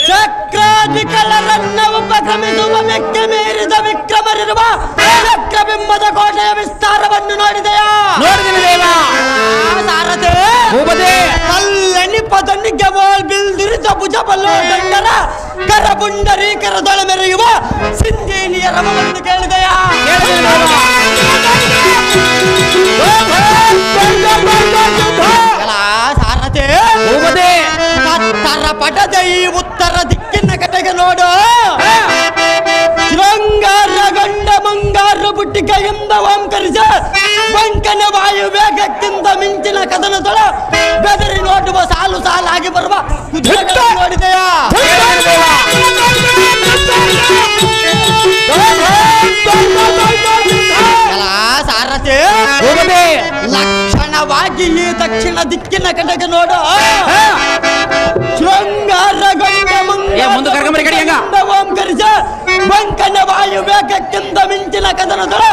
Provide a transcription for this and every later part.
ಚಕ್ರಾಧಿಕಲರನ್ನ ಉಪಕ್ರಮಿಸುವ ಮೆಕ್ಕೆ ಮೀರಿದ ವಿಕ್ರಮರಿರುವ ಚಕ್ರಬಿಂಬದ ಕೋಟೆಯ ವಿಸ್ತಾರವನ್ನು ನೋಡಿದೆಯಾ? ಸಾರಥೆ ಅಲ್ಲೆನಿಪದನಿಗೆ ಬೋಲ್ ಬಿಲ್ದಿರಿದ ಭುಜಬಲ್ಲೋ ದಂಡರ ಕರಪುಂಡರೀಕರದೊಳ ಮೆರೆಯುವ ಸಿಂಧೀನಿಯ ರಮವನ್ನು ಕೇಳಿದೆಯಾ? ಸಾರಥೆ ಕತ್ತರ ಪಟದ ಈ ಉತ್ತರ ದಿಕ್ಕಿನ ಕಡೆಗೆ ನೋಡು. ಶೃಂಗಾರ ಗಂಡ ಮಂಗಾರ ಬುಟ್ಟಿಕ ಎಂಬ ಓಂಕರಿಸ ಬಂಕನ ವಾಯು ವೇಗಕ್ಕಿಂತ ಮಿಂಚಿನ ಕದನದೊಳ ಬೆದರಿ ನೋಡುವ ಸಾಲು ಸಾಲಾಗಿ ಬರುವ ಕುದುರೆಗಳನ್ನು ನೋಡಿದೆಯಾ? ಸಾರಥಿ ಲಕ್ಷಣವಾಗಿ ಈ ದಕ್ಷಿಣ ದಿಕ್ಕಿನ ಕಡೆಗೆ ನೋಡು. ಶೃಂಗಾರ ಗಂಡ ಮಂಗ ಓಂಕರಿಸ ಬಂಕನ ವಾಯು ವೇಗಕ್ಕಿಂತ ಮಿಂಚಿನ ಕದನದೊಳ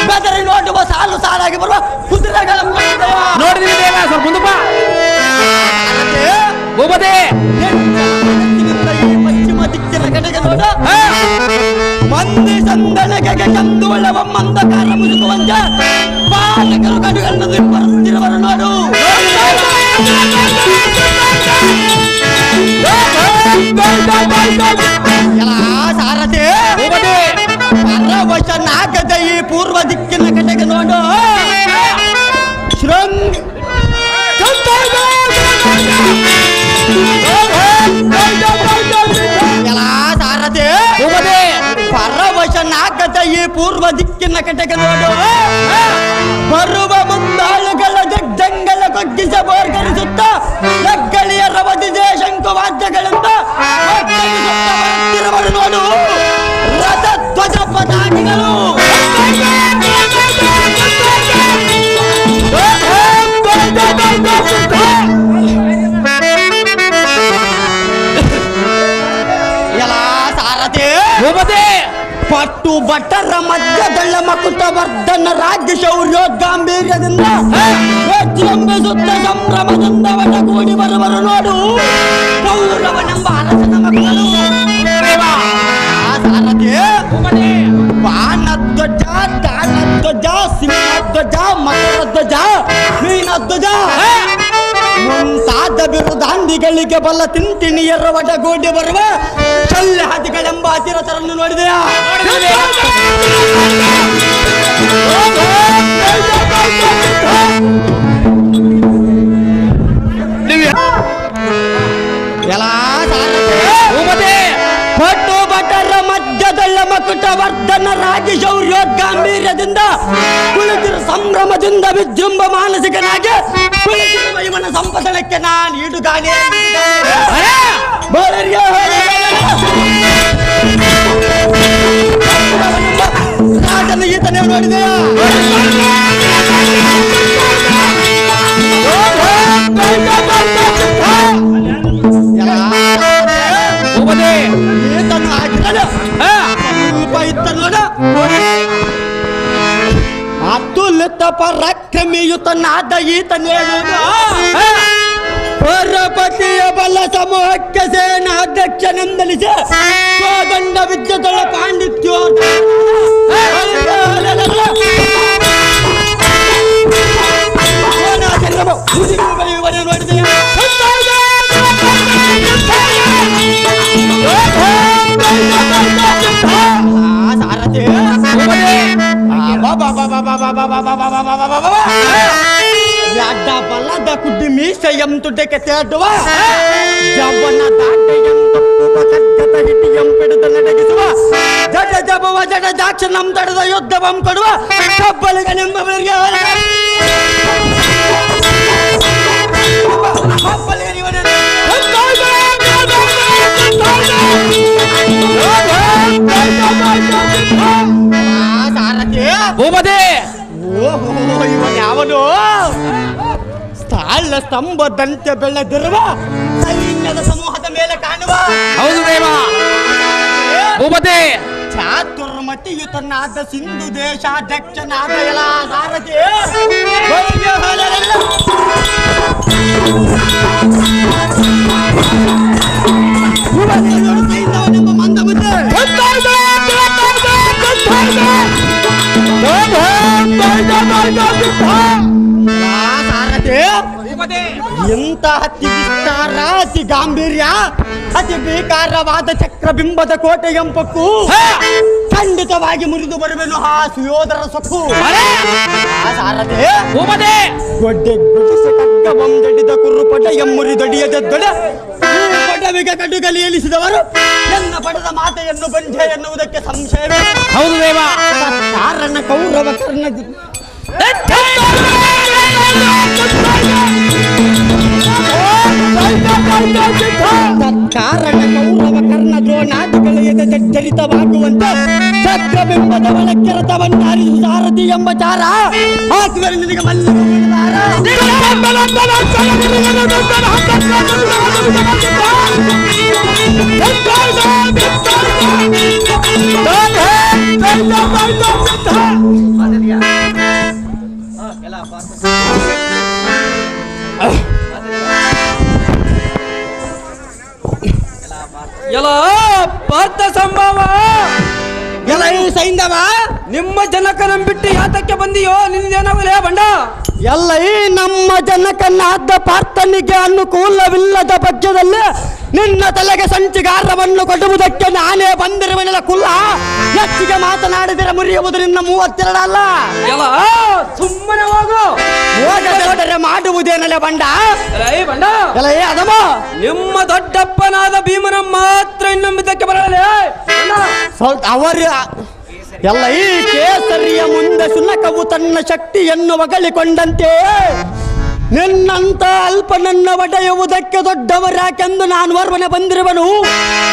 ಬೆದರಿ ನೋಡುವ ಸಾಲು ಸಾಲಾಗಿ ಬರುವ ಕುದುರೆಗಳನ್ನು ನೋಡಿದೆಯಾ? ಪಶ್ಚಿಮ ದಿಕ್ಕಿನ ಕಡೆಗೆ ನೋಡ ಮಂದಿ ಸಂದಣಗೆ ಕಂದುಳವ ಮಂದಕಾರ ಮುಸುಕುವಂತ ಬಾಲಕರು ಕಡುಗಳನ್ನು ಬರುತ್ತಿರುವರು ನೋಡು. ಸಾರಥಿ ಪರವಶನಾಗದ ಈ ಪೂರ್ವ ದಿಕ್ಕಿನ ಕಡೆಗೆ ನೋಡು. ಸಾರಥಿ ಪರವಶನಾಗದ ಈ ಪೂರ್ವ ದಿಕ್ಕಿನ ಕಡೆಗೆ ನೋಡು. ಬರುವ ಮುಂದಾಳುಗಳ ಜಂಗಲ ಕೊಗ್ಗಿಸ ಬೋರ್ಗರಿಸುತ್ತ ಲಗ್ಗಳಿಯ ರವದಿದೆ ಶಂಕುವಾದ್ಯಗಳಿಂದ ಬರುತ್ತಿರುವರು ನೋಡು. ರಥ ಧ್ವಜ ಪತಾಕಿಗಳು ಪಟ್ಟು ಭಟರ ಮಧ್ಯದಳ್ಳ ಮಕುಟ ವರ್ಧನ ರಾಜ್ಯ ಶೌರ್ಯೋದ್ಗಾಂಭೀರ್ಯದಿಂದ ವಿಜೃಂಭಿಸುತ್ತ ಸಂಭ್ರಮದಿಂದ ಒಟ್ಟಗೂಡಿ ಬರುವರು ನೋಡು. ಕೌರವನೆಂಬ ಅರಸನ ಮಕ್ಕಳು ಸಾರಥಿ ಬಾಣಧ್ವಜ, ತಾಳಧ್ವಜ, ಸಿಂಹಧ್ವಜ, ಮಕರಧ್ವಜ, ಮೀನಧ್ವಜ ಮುಂತಾದ ಬಿರುದಾಂಡಿಗಳಿಗೆ ಬಲ್ಲ ತಿಂತಿಣಿಯರ ಒಡಗೂಡಿ ಬರುವ ಶಲ್ಯಹಾದಿಗಳೆಂಬ ಅತಿರಥರನ್ನು ನೋಡಿದೆಯಾ? ಪಟ್ಟು ಭಟರ ಮಧ್ಯದಳ್ಳ ಮಕುಟ ವರ್ಧನ ರಾಜ್ಯ ಶೌರ್ಯೋದ್ಗಾಂಭೀರ್ಯದಿಂದ ಕುಳಿತಿರು ಸಂಭ್ರಮದಿಂದ ವಿಜೃಂಭ ಮಾನಸಿಕನಾಗಿ ಕುಳಿತಿರುವ ಇವನ ಸಂಪದಳಕ್ಕೆ ನಾನು ಈಡುಗಾನೆ ರಾಜನ ಈತನೇ ನೋಡಿದೆಯಾ? ಅತುಲಿತ ಪರಾಕ್ರಮಿಯುತನಾದ ಈತನೇನು ಪರಪತಿಯ ಬಲ ಸಮೂಹಕ್ಕೆ ಸೇನಾಧ್ಯಕ್ಷನೆಂದಲಿಸಿ ಕೋದಂಡ ವಿದ್ಯುತ್ತಳ ಪಾಂಡಿತ್ಯ ನೋಡಿದೆಯಾ? ಸಾರಥಿ ಅಡ್ಡ ಬಲ್ಲದ ಕುಡ್ಡಿ ಮೀಸೆಯಂ ತುಟಕ್ಕೆ ತೇಡುವ ಜವನ ದಾಟೆಯಂ ತಪ್ಪುವ ಹಿಟ್ಟಿಯಂ ಪಿಡಿದ ನಡೆಗಿಸುವ ಜಡ ಜಬವ ಜಡ ದಾಕ್ಷನಂ ತಡೆದ ಯುದ್ಧವಂ ಕೊಡುವ ಕಬ್ಬಲಿಗನೆಂಬವರಿಗೆ ಇವನ್ಯಾವನು ಸ್ಥಾಳ ಸ್ತಂಭದಂತೆ ಬೆಳೆದಿರುವ ಸೈನ್ಯದ ಸಮೂಹದ ಮೇಲೆ ಕಾಣುವ ಹೌದು ದೇವ ಭೂಪತಿ ಚಾತುರ್ಮತಿಯುತನಾದ ಸಿಂಧು ದೇಶಾಧ್ಯಕ್ಷನಾದ ಎಲ್ಲ ಸಾರಥಿ ಸಾರಥಿ ಎಂತ ಅತಿ ವಿಸ್ತಾರ, ಅತಿ ಗಾಂಭೀರ್ಯ, ಅತಿ ಬೇಕಾರವಾದ ಚಕ್ರಬಿಂಬದ ಕೋಟೆ ಎಂಪಕ್ಕೂ ಖಂಡಿತವಾಗಿ ಮುರಿದು ಬರುವೆನು ಆ ಸುಯೋಧರ ಸೊಕ್ಕು. ಸಾರಥಿ ಗೊಡ್ಡೆ ಗುಡಿಸಿ ಕಗ್ಗ ಬಂದಡಿದ ಕುರುಪಟ ಎಮ್ಮುರಿದಡಿಯದೊಡ ಪಟವಿಗೆ ಕಡುಗಲಿ ಎಲಿಸಿದವರು ನನ್ನ ಪಡೆದ ಮಾತೆಯನ್ನು ಬಂಜೆ ಎನ್ನುವುದಕ್ಕೆ ಸಂಶಯವೇ. ಹೌದು ದೇವ. ಕಾರಣ ಕೌರವ ಕರ್ಣ ಕಾರಣ ಕೌರವ ಕರ್ಣ ದ್ರೋಣಾದಿಗಳ ಎದೆ ಜರ್ಜರಿತವಾಗುವಂತ ಚಕ್ರಬಿಂಬದ ಒಳಕೆರತವನ್ನು ಅರಿಸು ಸಾರಥಿ ಎಂಬ ಚಾರ ಹಾಕಿದರೆ ನಿನಗೆ ಎಲ್ಲ ಪಾರ್ಥ ಸಂಭವ ಎಲ್ಲ ಸೈಂಧವ ನಿಮ್ಮ ಜನಕನ ಬಿಟ್ಟು ಯಾತಕ್ಕೆ ಬಂದಿಯೋ? ನಿನ್ನೇನಾಗಲೇ ಬಂಡ? ಎಲ್ಲ ಈ ನಮ್ಮ ಜನಕನಾದ ಪಾರ್ಥನಿಗೆ ಅನುಕೂಲವಿಲ್ಲದ ಪಕ್ಷದಲ್ಲಿ ನಿನ್ನ ತಲೆಗೆ ಸಂಚಿಗಾರವನ್ನು ಕೊಡುವುದಕ್ಕೆ ನಾನೇ ಬಂದಿರುವನೆಲ್ಲ ಕುಲ್ಲ. ಹೆಚ್ಚಿಗೆ ಮಾತನಾಡಿದರೆ ಮುರಿಯುವುದು ನಿನ್ನ 32 ಅಲ್ಲ. ಎಲ್ಲ ಸುಮ್ಮನೆ ಹೋಗು. ಹೋಗದಿದ್ದರೆ ಮಾಡುವುದೇನಲ್ಲ ಬಂಡ? ಬಂಡ ಎಲ್ಲ ಅದಮ್ಮ ನಿಮ್ಮ ದೊಡ್ಡಪ್ಪನಾದ ಭೀಮನ ಮಾತ್ರ ಇನ್ನೊಂಬಿದ್ದಕ್ಕೆ ಬರಲೇ ಸ್ವಲ್ಪ ಅವರು ಎಲ್ಲ ಈ ಕೇಸರಿಯ ಮುಂದೆ ಸುನಕವು ತನ್ನ ಶಕ್ತಿಯನ್ನು ಹೊಗಳಿಕೊಂಡಂತೆ ನಿನ್ನಂತ ಅಲ್ಪನನ್ನ ಒಡೆಯುವುದಕ್ಕೆ ದೊಡ್ಡವರಾಕೆಂದು ನಾನು ವರ್ವನೆ ಬಂದಿರುವನು.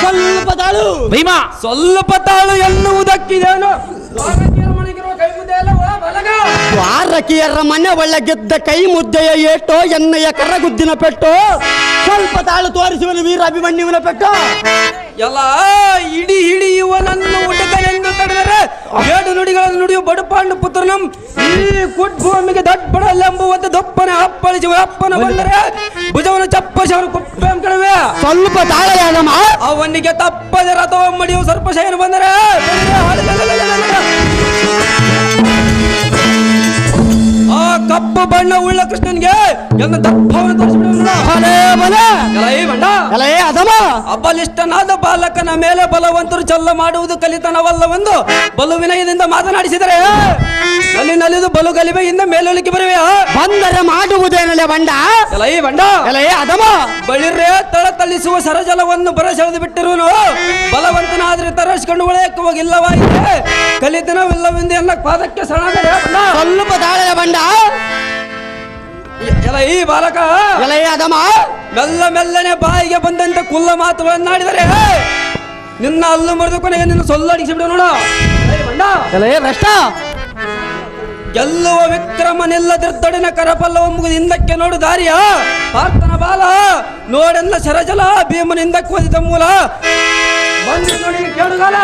ಸ್ವಲ್ಪ ತಾಳು ಭೀಮ, ಸ್ವಲ್ಪ ತಾಳು ಎನ್ನುವುದಕ್ಕಿದೇನು? ದ್ವಾರಕಿಯರ ಮನೆ ಒಳಗೆದ್ದ ಕೈ ಮುದ್ದೆಯ ಏಟೋ ಎಣ್ಣೆಯ ಕರಗುದ್ದಿನ ಪೆಟ್ಟು. ಸ್ವಲ್ಪ ತಾಳು ತೋರಿಸುವನು ವೀರ ಅಭಿಮನ್ಯುವಿನ ಪೆಟ್ಟು. ಎಲ್ಲ ಇಡಿ ಇವನನ್ನು ಉಡಕ ಎಂದು ತಡೆದರೆ 7 ನುಡಿಗಳನ್ನು ನುಡಿಯು ಬಡುಪಾಂಡು ಪುತ್ರನಂ ಈ ಕುಟ್ಭೂಮಿಗೆ ದಡ್ಬಡಲೆಂಬುವಂತೆ ದೊಪ್ಪನೆ ಅಪ್ಪಳಿಸಿ ಅಪ್ಪನ ಬಂದರೆ ಭುಜವನ ಚಪ್ಪಶವನು ಕುಪ್ಪೆ ಕಣವೆ. ಸ್ವಲ್ಪ ತಾಳೆ ಅವನಿಗೆ ತಪ್ಪದೆ ರಥವಮ್ಮಡಿಯು ಸರ್ಪಶಯನ ಬಂದರೆ ಆ ಕಪ್ಪು ಬಣ್ಣ ಉಳ್ಳ ಕೃಷ್ಣನ್ಗೆ ಎಲ್ಲ ದಪ್ಪವನ್ನು ತೋರಿಸಿಬಿಡ. ಅಬಲಿಷ್ಠನಾದ ಬಾಲಕನ ಮೇಲೆ ಬಲವಂತರು ಚಲ್ಲ ಮಾಡುವುದು ಕಲಿತನವಲ್ಲವೆಂದು ಬಲು ವಿನಯದಿಂದ ಮಾತನಾಡಿಸಿದರೆ ನಲಿದು ಬಲು ಗಲಿಬೆಯಿಂದ ಮೇಲೊಲಿಕೆ ಬರುವೆ. ಬಂದರೆ ಮಾಡುವುದೇನಲ್ಲ ಬಂಡ? ಬಂಡ ಬಳಿರೇ ತಳತಳಿಸುವ ಸರಜಲವನ್ನು ಬರಸೆಳೆದು ಬಿಟ್ಟಿರುವನು ಬಲವಂತನಾದ್ರೆ ತರಸ್ಕೊಂಡು ಒಳಕ್ಕೆ ಹೋಗಿಲ್ಲವಾಗಿದೆ. ಕಲಿತನವಿಲ್ಲವೆಂದು ಎಲ್ಲ ಪಾದಕ್ಕೆ ಸಣಗಡೆ ಸ್ವಲ್ಪ ತಾಳೆ ಬಂಡ. ಈ ಬಾಲಕ ಮೆಲ್ಲನೆ ಬಾಯಿಗೆ ಬಂದಂತೆ ಕುಲ್ಲ ಮಾತುಗಳನ್ನಾಡಿದರೆ ನಿನ್ನ ಅಲ್ಲು ಮರೆದು ಕೊನೆಗೆ ನಿನ್ನ ಸೊಲ್ಲಡಿಸಿಬಿಡು ನೋಡ. ಗೆಲ್ಲುವ ವಿಕ್ರಮನಿಲ್ಲದಿರ್ದೊಡಿನ ಕರಪಲ್ಲವ ಮುಗಿದು ಹಿಂದಕ್ಕೆ ನೋಡು ದಾರಿಯ ಪಾರ್ಥನ ಬಾಲ ನೋಡೆಲ್ಲ ಸರಜಲ ಭೀಮನ ಹಿಂದಕ್ಕೆ ಓದಿದ ಮೂಲ ಬಂದು ನೋಡಿ ಕೇಳುಗಾಲ.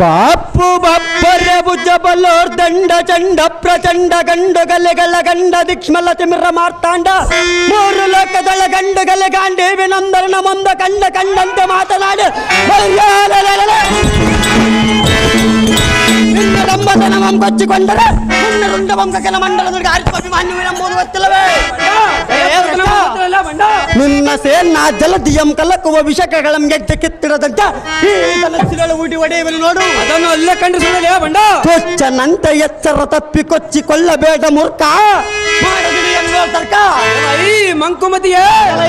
ಬಾಪು ಬಪ್ಪರ ಭುಜ ಬಲ್ಲೋರ್ ದಂಡ ಚಂಡ ಪ್ರಚಂಡ ಗಂಡು ಗಲೆಗಳ ಗಂಡ ದಿಕ್ಷ್ಮಲ ತಿಮಿರ ಮಾರ್ತಾಂಡ 3 ಲೋಕದಳ ಗಂಡು ಗಲೆ ಗಾಂಡೇವಿ ನಂದರನ ಮುಂದ ಕಂಡಂತೆ ಮಾತನಾಡಿ ನಿನ್ನ ರಂಬತನವಂ ಕೊಚ್ಚಿಕೊಂಡರೆ ನಿನ್ನ ರುಂಡವಂಕ ಕೆಲ ಮಂಡಲದೊಳಗೆ ಆರಿಸುವ ಅಭಿಮಾನ್ಯವೆಂಬುದು ಗೊತ್ತಿಲ್ಲವೇ? ನಿನ್ನ ಸೇನಾ ಜಲದಿಯಂ ಕಲಕುವ ವಿಷಕಗಳಂ ಗೆಜ್ಜೆ ಕಿತ್ತಿಡದಂತ ಈ ಜಲಸಿಗಳು ಊಟಿ ಒಡೆಯುವನು ನೋಡು. ಅದನ್ನು ಅಲ್ಲೇ ಕಂಡು ಬಂಡ ಕೊಚ್ಚನಂತ ಎಚ್ಚರ ತಪ್ಪಿ ಕೊಚ್ಚಿಕೊಳ್ಳಬೇಡ ಮೂರ್ಖ. ಮಾಡದಿರಿ ಎನ್ನುವ ತರ್ಕ ಈ ಮಂಕುಮತಿಯೇ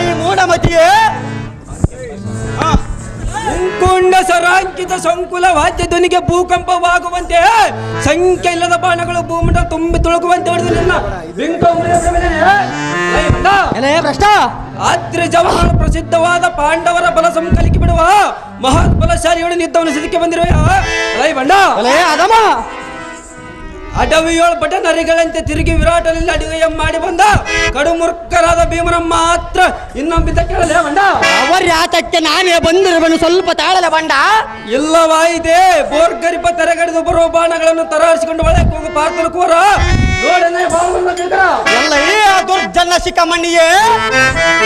ಈ ಮೂಢಮತಿಯೇ ಮುಂಕುಂಡ ಸರಾಂಕಿತ ಸಂಕುಲ ವಾದ್ಯ ಧ್ವನಿಗೆ ಭೂಕಂಪವಾಗುವಂತೆ ಸಂಖ್ಯೆ ಇಲ್ಲದ ಬಾಣಗಳು ಭೂಮಂಡ ತುಂಬಿ ತುಳುಕುವಂತೆ ಹೊಡೆದು ನಿನ್ನ ಆದ್ರೆ ಜವಾಹರ ಪ್ರಸಿದ್ಧವಾದ ಪಾಂಡವರ ಬಲ ಸಂಕಲಿಕೆ ಬಿಡುವ ಮಹತ್ ಬಲಶಾಲಿಯೋடு ನಿದ್ದವನು ಸಿದಕ್ಕೆ ಬಂದಿರುವೆ ಬಂಡ ಅಡವಿಯೋಳು ಬಟ ನರಿಗಳಂತೆ ತಿರುಗಿ ವಿರಾಟನಲ್ಲಿ ಅಡಿಗೆ ಮಾಡಿ ಬಂದ ಕಡುಮೂರ್ಖರಾದ ಭೀಮನ ಮಾತ್ರ ಇನ್ನೊಂಬಿದ್ದ ಕೇಳಲೇ ಬಂಡ. ಅವರ್ಯಾತಕ್ಕೆ ನಾನೇ ಬಂದಿರುವನು ಸ್ವಲ್ಪ ತಾಳಲೆ ಬಂಡ. ಇಲ್ಲವಾಯಿದೆ ಬೋರ್ಗರಿಪ ತೆರೆಗಡಿದು ಬರುವ ಬಾಣಗಳನ್ನು ತರಾರಿಸಿಕೊಂಡು ಒಳಗೆ ಹೋಗಿ ಪಾರ್ಥನ ಕೂರ ಎಲ್ಲ ದುರ್ಜನ ಶಿಖಮಣಿಯೇ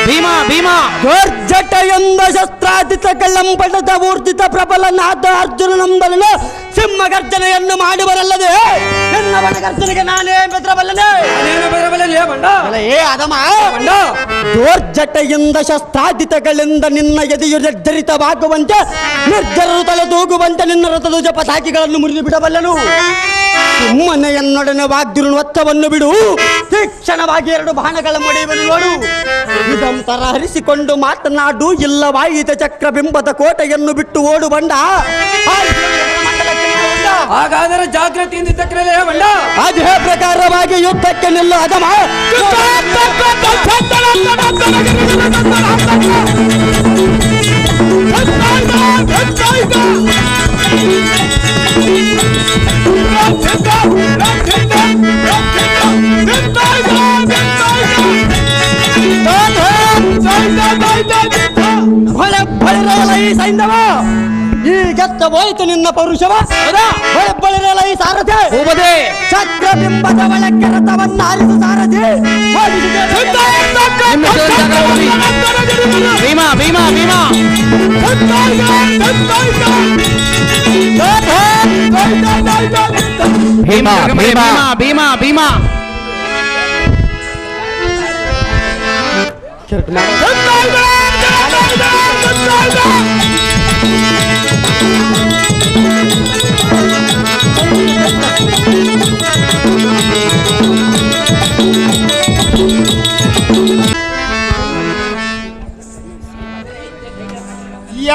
ಭೀಮ ದುರ್ಜಟ ಎಂದ ಶಸ್ತ್ರಾದಿತ ಕಳ್ಳಂ ಪಡೆದ ಊರ್ಜಿತ ಪ್ರಬಲನಾದ ಅರ್ಜುನನಂದನನು ಸಿಂಹ ಗರ್ಜನೆಯನ್ನು ಮಾಡುವರಲ್ಲದೆ ನಿನ್ನ ಗರ್ಜನೆಗೆ ನಾನೇ ಬೆದರಬಲ್ಲನೆ. ಅದೇನು ಬರಬಲ್ಲ ಬಂಡ ಏ ಅದಮ ಬಂಡ ದೋರ್ಜಟೆಯಿಂದ ಶಸ್ತ್ರಾದಿತಗಳಿಂದ ನಿನ್ನ ಎದೆಯು ನಿರ್ಧರಿತವಾಗುವಂತೆ ನಿರ್ಜರರು ತಲೆ ತೂಗುವಂತೆ ನಿನ್ನ ರಥಧ್ವಜ ಪತಾಕಿಗಳನ್ನು ಮುರಿದು ಬಿಡಬಲ್ಲನು. ಸುಮ್ಮನೆ ಎನ್ನೊಡನೆ ವಾಗ್ದಿರುಣ ಒತ್ತವನ್ನು ಬಿಡು, ತೀಕ್ಷಣವಾಗಿ 2 ಬಾಣಗಳ ಮೊಡೆಯುವನು ನೋಡು. ಇದಂತರ ಹರಿಸಿಕೊಂಡು ಮಾತನಾಡು, ಇಲ್ಲವಾಯಿತ ಚಕ್ರಬಿಂಬದ ಕೋಟೆಯನ್ನು ಬಿಟ್ಟು ಓಡು ಬಂಡ. ಹಾಗಾದರೆ ಜಾಗೃತಿಯಿಂದ ಚಕ್ರಲೇ ಬಂಡ. ಅದೇ ಪ್ರಕಾರವಾಗಿ ಯುದ್ಧಕ್ಕೆ ನಿಲ್ಲು ಅದಮ. ಈ ಸೈಂಧವ ಈ ಗೆತ್ತ ಹೋಯ್ತು ನಿನ್ನ ಪೌರುಷವ. ಬಳಿರಲ್ಲ ಈ ಸಾರಥಿ ಚಕ್ರಬಿಂಬದ ಒಳಕ್ಕೆ ರಥವನ್ನ ಆರಿಸು ಸಾರಥಿ. ಭೀಮಾ ಭೀಮಾ ಭೀಮಾ ಭೀಮಾ ಭೀಮಾ ಭೀಮಾ ಭೀಮಾ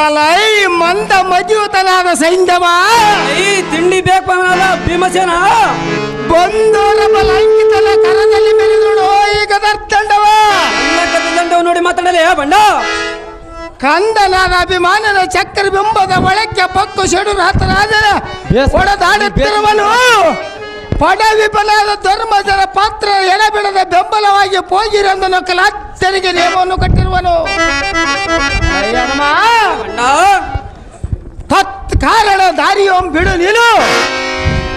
ಎಲೈ ಮಂದ ಮಜೂತನಾದ ಸೈಂಧವ, ಈ ತಿಂಡಿ ಬೇಕಲ್ಲ ಭೀಮಸೇನ ಬಂದೋರ ಬಲಾಂಕಿತನ ಕರದಲ್ಲಿ ಮೆಲಿದೋಡು ಈಗ ದರ್ದಂಡವ. ದಂಡವ ನೋಡಿ ಮಾತಾಡಲೇ ಬಂಡ. ಕಂದನಾದ ಅಭಿಮಾನದ ಚಕ್ರಬಿಂಬದ ಒಳಕ್ಕೆ ಪಕ್ಕು ಸೆಡು ರಾತನಾದ ಹೊಡೆದಾಡುತ್ತಿರುವನು. ಪಡವಿಪನಾದ ಧರ್ಮಜರ ಪಾತ್ರ ಎಡಬಿಡದ ಬೆಂಬಲವಾಗಿ ಹೋಗಿರೆಂದು ನಕಲಾತ್ತರಿಗೆ ನೇಮವನ್ನು ಕಟ್ಟಿರುವನು. ತತ್ಕಾರಣ ದಾರಿಯೋಂ ಬಿಡು ನೀನು.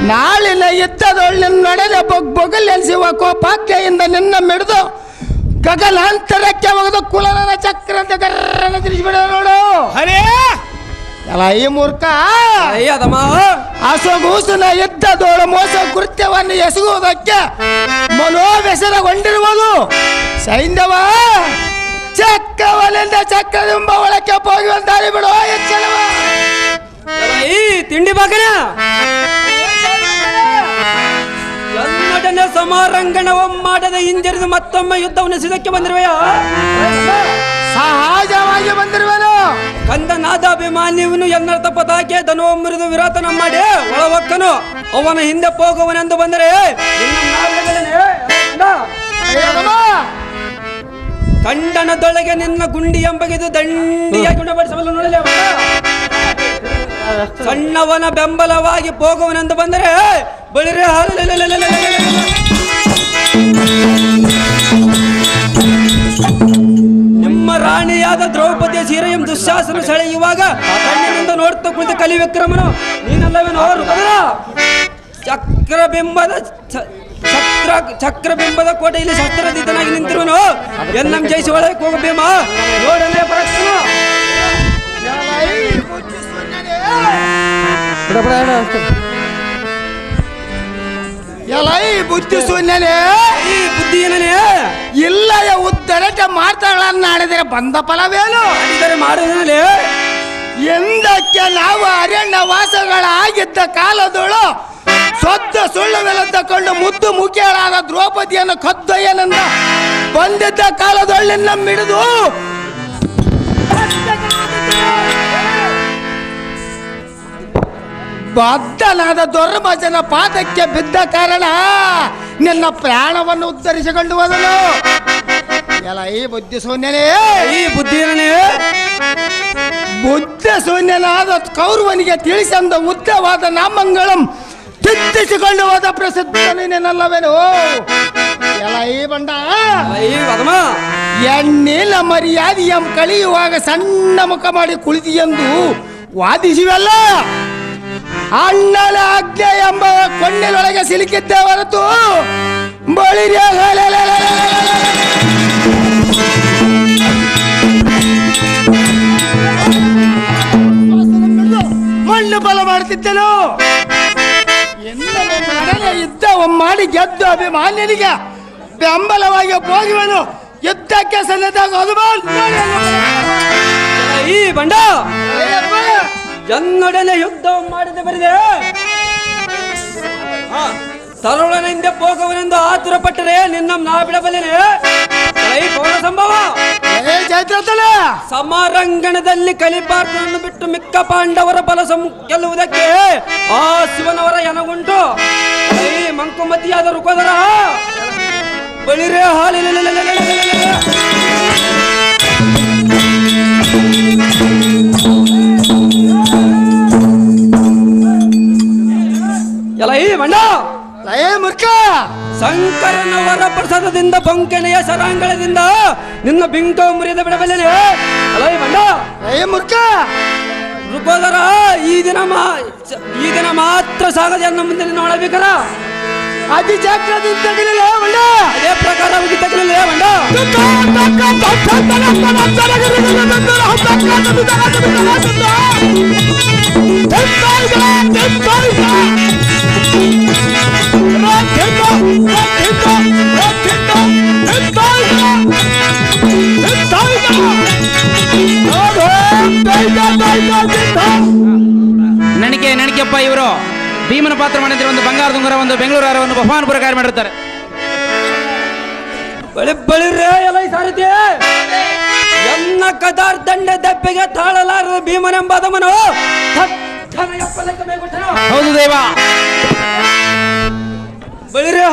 ನಾಳಿನ ಯುದ್ಧದೊಳ್ಳಿನ ನಡೆದ ಬೊಗಲೆನಿಸುವ ಕೋಪಾಗ್ನೆಯಿಂದ ನಿನ್ನ ಮಿಡಿದು ಗಗನಾಂತರಕ್ಕೆ ಹೋಗದು ಕುಲನ ಚಕ್ರ ಅಂತ ಗರ್ರನ ತಿರುಗಿಬಿಡ ನೋಡು. ಎಲ್ಲ ಈ ಮೂರ್ಖ ಅಸೊಗೂಸಿನ ಯುದ್ಧದೋಳು ಮೋಸ ಕೃತ್ಯವನ್ನು ಎಸಗುವುದಕ್ಕೆ ಮನೋವ್ಯಸನಗೊಂಡಿರುವುದು. ಸೈಂಧವ ಚಕ್ರವಲಿಂದ ಚಕ್ರದಿಂದ ಒಳಕ್ಕೆ ಹೋಗುವ ದಾರಿ ಬಿಡು ಎಚ್ಚರವ. ಈ ತಿಂಡಿ ಬಾಕನ ಎನ್ನಡನೆ ಸಮಾರಂಗಣ ಮಾಡದ ಹಿಂಜರಿದು ಮತ್ತೊಮ್ಮೆ ಯುದ್ಧವನ್ನು ಸಿದಕ್ಕೆ ಬಂದಿರುವೆಯ. ಸಹಜವಾಗಿ ಬಂದಿರುವನು. ಕಂದನಾದಾಭಿಮಾನ್ಯವನು ಎನ್ನರ್ಥ ಪತಾಕೆ ಧನುವ ಮುರಿದು ವಿರಾತನ ಮಾಡಿ ಒಳವಕ್ಕನು ಅವನ ಹಿಂದೆ ಹೋಗುವನೆಂದು ಬಂದರೆ ಕಂಡನದೊಳಗೆ ನಿನ್ನ ಗುಂಡಿ ಎಂಬಗಿದು ದಂಡಿಯಾಗಿ ಗುಣಪಡಿಸಬಲ್ಲ ನೋಡಲಿ. ಸಣ್ಣವನ ಬೆಂಬಲವಾಗಿ ಹೋಗುವನೆಂದು ಬಂದರೆ ಬಳಿರೆ ನಿಮ್ಮ ರಾಣಿಯಾದ ದ್ರೌಪದಿಯ ಸೀರೆಯಂ ದುಶ್ಯಾಸನ ಸೆಳೆಯುವಾಗ ಕಣ್ಣಿನಿಂದ ನೋಡ್ತಾ ಕುಳಿತ ಕಲಿವಿಕ್ರಮನು ನೀನಲ್ಲವೇನು ಅವರು ಚಕ್ರಬಿಂಬದ ಕೋಟೆಯಲ್ಲಿ ಶಸ್ತ್ರದಿದ್ದನಾಗಿ ನಿಂತಿರುವನು. ಎನ್ನಂ ಜಯಿಸಿ ಒಳಗೆ ಹೋಗ ಭೀಮ ನೋಡಲೇ ಪರಕ್ಷಣ. ಎಲೈ ಬುದ್ಧಿ ಶೂನ್ಯನೇ, ಈ ಬುದ್ಧಿ ಏನನೇ ಇಲ್ಲ ಉದ್ದರಕ್ಕೆ ಮಾತುಗಳನ್ನಾಡಿದರೆ ಬಂದ ಫಲವೇನು? ಮಾಡಿದರೆ ಮಾಡುವುದರಲ್ಲಿ ಎಂದಕ್ಕೆ ನಾವು ಅರಣ್ಯ ವಾಸಗಳಾಗಿದ್ದ ಕಾಲದೊಳು ಸ್ವತ್ತ ಸುಳ್ಳುವೆಲ್ಲ ತಕೊಂಡು ಮುದ್ದು ಮುಖ್ಯಳಾದ ದ್ರೌಪದಿಯನ್ನು ಕದ್ದೊಯ್ಯನಂದ ಬಂದಿದ್ದ ಕಾಲದೊಳ್ಳಿನ ಮಿಡಿದು ಬದ್ಧನಾದ ಧರ್ಮಜನ ಪಾದಕ್ಕೆ ಬಿದ್ದ ಕಾರಣ ನಿನ್ನ ಪ್ರಾಣವನ್ನು ಉದ್ಧರಿಸಿಕೊಂಡು ಹೋದನು. ಎಲ್ಲ ಈ ಬುದ್ಧಿ ಶೂನ್ಯನೇ, ಈ ಬುದ್ಧಿ ಏನನೇ ಬುದ್ಧ ಶೂನ್ಯನಾದ ಕೌರವನಿಗೆ ತಿಳಿಸಂದ ಉದ್ದವಾದ ನಾಮಂಗಳಂ ತಿದ್ದಿಸಿಕೊಂಡು ಹೋದ ಪ್ರಸಿದ್ಧ ನೀನೇನಲ್ಲವೇನು? ಎಲ್ಲ ಈ ಬಂಡ ಎಣ್ಣಿನ ಮರ್ಯಾದೆಯಂ ಕಳೆಯುವಾಗ ಸಣ್ಣ ಮುಖ ಮಾಡಿ ಕುಳಿತಿಯೆಂದು ವಾದಿಸಿವಲ್ಲ. ಅಣ್ಣನ ಆಜ್ಞೆ ಎಂಬ ಕೊಂಡಿನೊಳಗೆ ಸಿಲುಕಿದ್ದೆ ಹೊರತು ಬಳಿರ ಮಣ್ಣು ಬಲ ಮಾಡುತ್ತಿದ್ದನು. ಗೆದ್ದು ಅಭಿಮಾನ್ಯನಿಗೆ ಬೆಂಬಲವಾಗಿ ಹೋಗುವನು ಯುದ್ಧಕ್ಕೆ ಸನ್ನದ್ಧಾಗೋದು ಈ ಬಂಡ ಎನ್ನೊಡನೆ ಯುದ್ಧ ಮಾಡಿದ ಬರಿದೆ ತರುಳನಿಂದ ಹೋಗುವನೆಂದು ಆತುರ ಪಟ್ಟರೆ ನಿನ್ನ ನಾ ಬಿಡಬಲ್ಲೇನೆ ಸಂಭವ ಸಮಾರಂಗಣದಲ್ಲಿ ಕಲಿಪಾರ್ಥನನ್ನು ಬಿಟ್ಟು ಮಿಕ್ಕ ಪಾಂಡವರ ಬಲ ಗೆಲ್ಲುವುದಕ್ಕೆ ಆ ಶಿವನವರ ಎನಗುಂಟು ಈ ಮಂಕುಮತಿಯಾದ ರುಕೋದರ ಬಳಿರೇ ಹಾಲಿನ ಎಲ್ಲ ಈ ಬಣ್ಣ ಮೂರ್ಖ ಶಂಕರನ ವರ ಪ್ರಸಾದದಿಂದ ಪಂಕೆನೆಯ ಸರಾಂಗಳದಿಂದ ನಿನ್ನ ಬಿಂಕ ಮುರಿದ ಬಿಡಬಲ್ಲೇನೆ ಅಲ್ಲ ಈ ಬಣ್ಣ ಮೂರ್ಖ ರುಕೋದರ ಈ ದಿನ ಮಾತ್ರ ಸಾಗದೆ ನನ್ನ ಮುಂದೆ ನೋಡಬೇಕಲ್ಲ ಅತಿ ಜಾಗ್ರದಿಂದ ತಗಲಿಲ್ಲ ಬಣ್ಣ ಅದೇ ಪ್ರಕಾರವಾಗಿ ತಗಲಿಲ್ಲ ಬಣ್ಣ ನನಗೆಪ್ಪ ಇವರು ಭೀಮನ ಪಾತ್ರ ಮಾಡಿದ್ರೆ ಒಂದು ಬಂಗಾರದ ಉಂಗುರ ಒಂದು ಬೆಂಗಳೂರು ಹಾರವನ್ನು ಬಹುಮಾನ ಪ್ರಕಾರ ಮಾಡಿರ್ತಾರೆ. ಬಳಿರೇ ಎಲ್ಲ ಸಾರಥಿ ಎನ್ನ ಕದಾರ್ ದಂಡೆ ದಪ್ಪೆಗೆ ತಾಳಲಾರದ ಭೀಮನೆಂಬಾದವನು ಹೌದು ದೇವ. ಬಳಿರೇ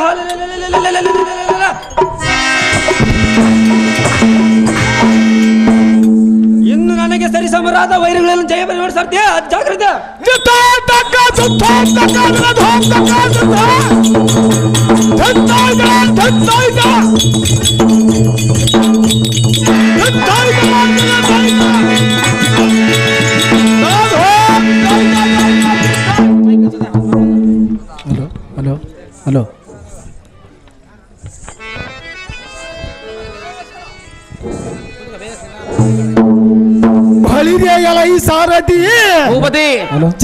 ಇನ್ನು ನನಗೆ ಸರಿಸಮರಾದ ವೈರಿಗಳನ್ನು ಜಯ ಬಲಿ ನೋಡಿ ಸಾರ್ತಿ ಜಾಗ್ರತೆ ಹಲೋ ಹಲೋ ಬಳಿದೆಯಲ್ಲ ಈ ಸಾರಥಿ ಭೂಪತಿ